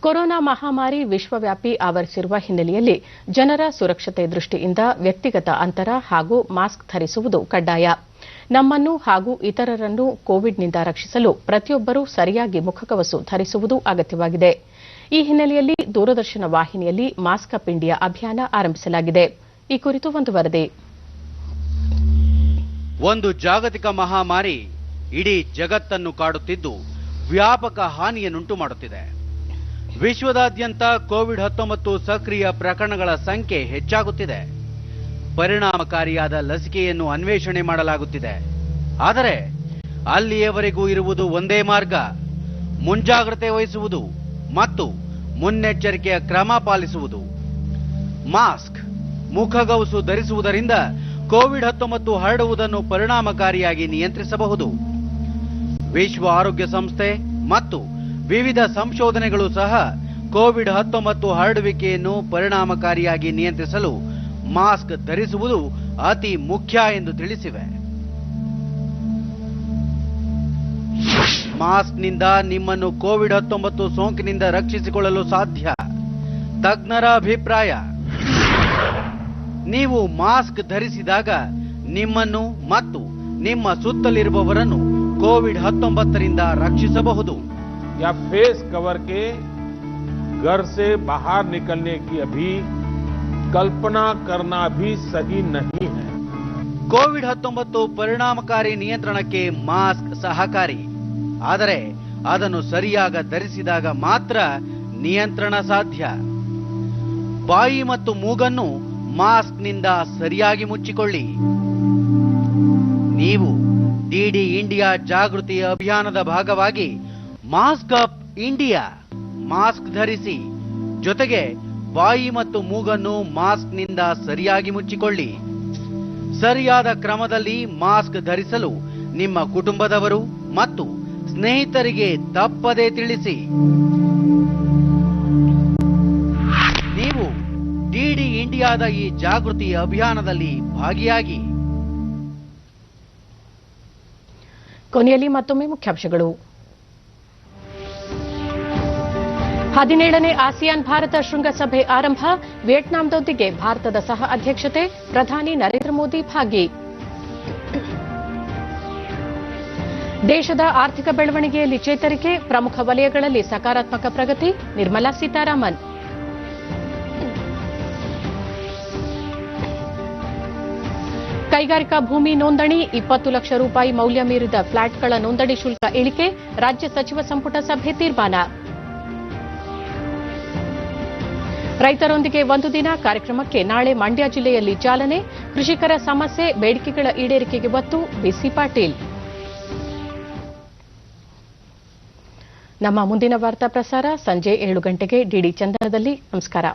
ಕೊರೋನಾ ಮಹಾಮಾರಿ ವಿಶ್ವವ್ಯಾಪಿ ಆವರಿಸಿರುವ ಹಿನ್ನೆಲೆಯಲ್ಲಿ ಜನರ ಸುರಕ್ಷತೆ ದೃಷ್ಟಿಯಿಂದ ವ್ಯಕ್ತಿಗತ ಅಂತರ ಹಾಗೂ ಮಾಸ್ಕ್ ಧರಿಸುವುದು ಕಡ್ಡಾಯ. ನಮ್ಮನ್ನು ಹಾಗೂ ಇತರರನ್ನು ಕೋವಿಡ್ನಿಂದ ರಕ್ಷಿಸಲು ಪ್ರತಿಯೊಬ್ಬರೂ ಸರಿಯಾಗಿ ಮುಖಗವಸು ಧರಿಸುವುದು ಅಗತ್ಯವಾಗಿದೆ. ಈ ಹಿನ್ನೆಲೆಯಲ್ಲಿ ದೂರದರ್ಶನ ವಾಹಿನಿಯಲ್ಲಿ ಮಾಸ್ಕ್ ಅಪ್ ಇಂಡಿಯಾ ಅಭಿಯಾನ ಆರಂಭಿಸಲಾಗಿದೆ. ಈ ಕುರಿತು ಒಂದು ವರದಿ. ಒಂದು ಜಾಗತಿಕ ಮಹಾಮಾರಿ ಇಡೀ ಜಗತ್ತನ್ನು ಕಾಡುತ್ತಿದ್ದು ವ್ಯಾಪಕ ಹಾನಿಯನ್ನುಂಟು ಮಾಡುತ್ತಿದೆ. ವಿಶ್ವದಾದ್ಯಂತ ಕೋವಿಡ್-19 ಸಕ್ರಿಯ ಪ್ರಕರಣಗಳ ಸಂಖ್ಯೆ ಹೆಚ್ಚಾಗುತ್ತಿದೆ. ಪರಿಣಾಮಕಾರಿಯಾದ ಲಸಿಕೆಯನ್ನು ಅನ್ವೇಷಣೆ ಮಾಡಲಾಗುತ್ತಿದೆ. ಆದರೆ ಅಲ್ಲಿಯವರೆಗೂ ಇರುವುದು ಒಂದೇ ಮಾರ್ಗ: ಮುಂಜಾಗ್ರತೆ ವಹಿಸುವುದು ಮತ್ತು ಮುನ್ನೆಚ್ಚರಿಕೆಯ ಕ್ರಮ ಪಾಲಿಸುವುದು. ಮಾಸ್ಕ್, ಮುಖಗವಸು ಧರಿಸುವುದರಿಂದ ಕೋವಿಡ್-19 ಹರಡುವುದನ್ನು ಪರಿಣಾಮಕಾರಿಯಾಗಿ ನಿಯಂತ್ರಿಸಬಹುದು. ವಿಶ್ವ ಆರೋಗ್ಯ ಸಂಸ್ಥೆ ಮತ್ತು ವಿವಿಧ ಸಂಶೋಧನೆಗಳು ಸಹ ಕೋವಿಡ್-19 ಹರಡುವಿಕೆಯನ್ನು ಪರಿಣಾಮಕಾರಿಯಾಗಿ ನಿಯಂತ್ರಿಸಲು ಮಾಸ್ಕ್ ಧರಿಸುವುದು ಅತಿ ಮುಖ್ಯ ಎಂದು ತಿಳಿಸಿವೆ. ಮಾಸ್ಕ್ನಿಂದ ನಿಮ್ಮನ್ನು ಕೋವಿಡ್-19 ಸೋಂಕಿನಿಂದ ರಕ್ಷಿಸಿಕೊಳ್ಳಲು ಸಾಧ್ಯ. ತಜ್ಞರ ಅಭಿಪ್ರಾಯ: ನೀವು ಮಾಸ್ಕ್ ಧರಿಸಿದಾಗ ನಿಮ್ಮನ್ನು ಮತ್ತು ನಿಮ್ಮ ಸುತ್ತಲಿರುವವರನ್ನು ಕೋವಿಡ್-19ರಿಂದ ರಕ್ಷಿಸಬಹುದು. या फेस कवर के घर से बाहर निकलने की अभी कल्पना करना भी सही नहीं है. ಕೋವಿಡ್-19 ಪರಿಣಾಮಕಾರಿ ನಿಯಂತ್ರಣಕ್ಕೆ ಮಾಸ್ಕ್ ಸಹಕಾರಿ. ಆದರೆ ಅದನ್ನು ಸರಿಯಾಗಿ ಧರಿಸಿದಾಗ ಮಾತ್ರ ನಿಯಂತ್ರಣ ಸಾಧ್ಯ. ಬಾಯಿ ಮತ್ತು ಮೂಗನ್ನು ಮಾಸ್ಕ್ನಿಂದ ಸರಿಯಾಗಿ ಮುಚ್ಚಿಕೊಳ್ಳಿ. ನೀವು ಡಿಡಿ ಇಂಡಿಯಾ ಜಾಗೃತಿ ಅಭಿಯಾನದ ಭಾಗವಾಗಿ ಮಾಸ್ಕ್ ಅಪ್ ಇಂಡಿಯಾ ಮಾಸ್ಕ್ ಧರಿಸಿ. ಜೊತೆಗೆ ಬಾಯಿ ಮತ್ತು ಮೂಗನ್ನು ಮಾಸ್ಕ್ನಿಂದ ಸರಿಯಾಗಿ ಮುಚ್ಚಿಕೊಳ್ಳಿ. ಸರಿಯಾದ ಕ್ರಮದಲ್ಲಿ ಮಾಸ್ಕ್ ಧರಿಸಲು ನಿಮ್ಮ ಕುಟುಂಬದವರು ಮತ್ತು ಸ್ನೇಹಿತರಿಗೆ ತಪ್ಪದೇ ತಿಳಿಸಿ. ನೀವು ಡಿಡಿ ಇಂಡಿಯಾದ ಈ ಜಾಗೃತಿ ಅಭಿಯಾನದಲ್ಲಿ ಭಾಗಿಯಾಗಿ. ಕೊನೆಯಲ್ಲಿ ಮತ್ತೊಮ್ಮೆ ಮುಖ್ಯಾಂಶಗಳು. 17ನೇ ಆಸಿಯಾನ್ ಭಾರತ ಶೃಂಗಸಭೆ ಆರಂಭ. ವಿಯೆಟ್ನಾಂದೊಂದಿಗೆ ಭಾರತದ ಸಹ ಅಧ್ಯಕ್ಷತೆ. ಪ್ರಧಾನಿ ನರೇಂದ್ರ ಮೋದಿ ಭಾಗಿ. ದೇಶದ ಆರ್ಥಿಕ ಬೆಳವಣಿಗೆಯಲ್ಲಿ ಚೇತರಿಕೆ. ಪ್ರಮುಖ ವಲಯಗಳಲ್ಲಿ ಸಕಾರಾತ್ಮಕ ಪ್ರಗತಿ. ನಿರ್ಮಲಾ ಸೀತಾರಾಮನ್. ಕೈಗಾರಿಕಾ ಭೂಮಿ ನೋಂದಣಿ. 20 ಲಕ್ಷ ರೂಪಾಯಿ ಮೌಲ್ಯ ಮೀರಿದ ಫ್ಲಾಟ್ಗಳ ನೋಂದಣಿ ಶುಲ್ಕ ಇಳಿಕೆ. ರಾಜ್ಯ ಸಚಿವ ಸಂಪುಟ ಸಭೆ ತೀರ್ಮಾನ. ರೈತರೊಂದಿಗೆ ಒಂದು ದಿನ ಕಾರ್ಯಕ್ರಮಕ್ಕೆ ನಾಳೆ ಮಂಡ್ಯ ಜಿಲ್ಲೆಯಲ್ಲಿ ಚಾಲನೆ. ಕೃಷಿಕರ ಸಮಸ್ಯೆ, ಬೇಡಿಕೆಗಳ ಈಡೇರಿಕೆಗೆ ಒತ್ತು. ಬಿಸಿ ಪಾಟೀಲ್. ನಮ್ಮ ಮುಂದಿನ ವಾರ್ತಾ ಪ್ರಸಾರ ಸಂಜೆ 7 ಗಂಟೆಗೆ ಡಿಡಿ ಚಂದನದಲ್ಲಿ. ನಮಸ್ಕಾರ.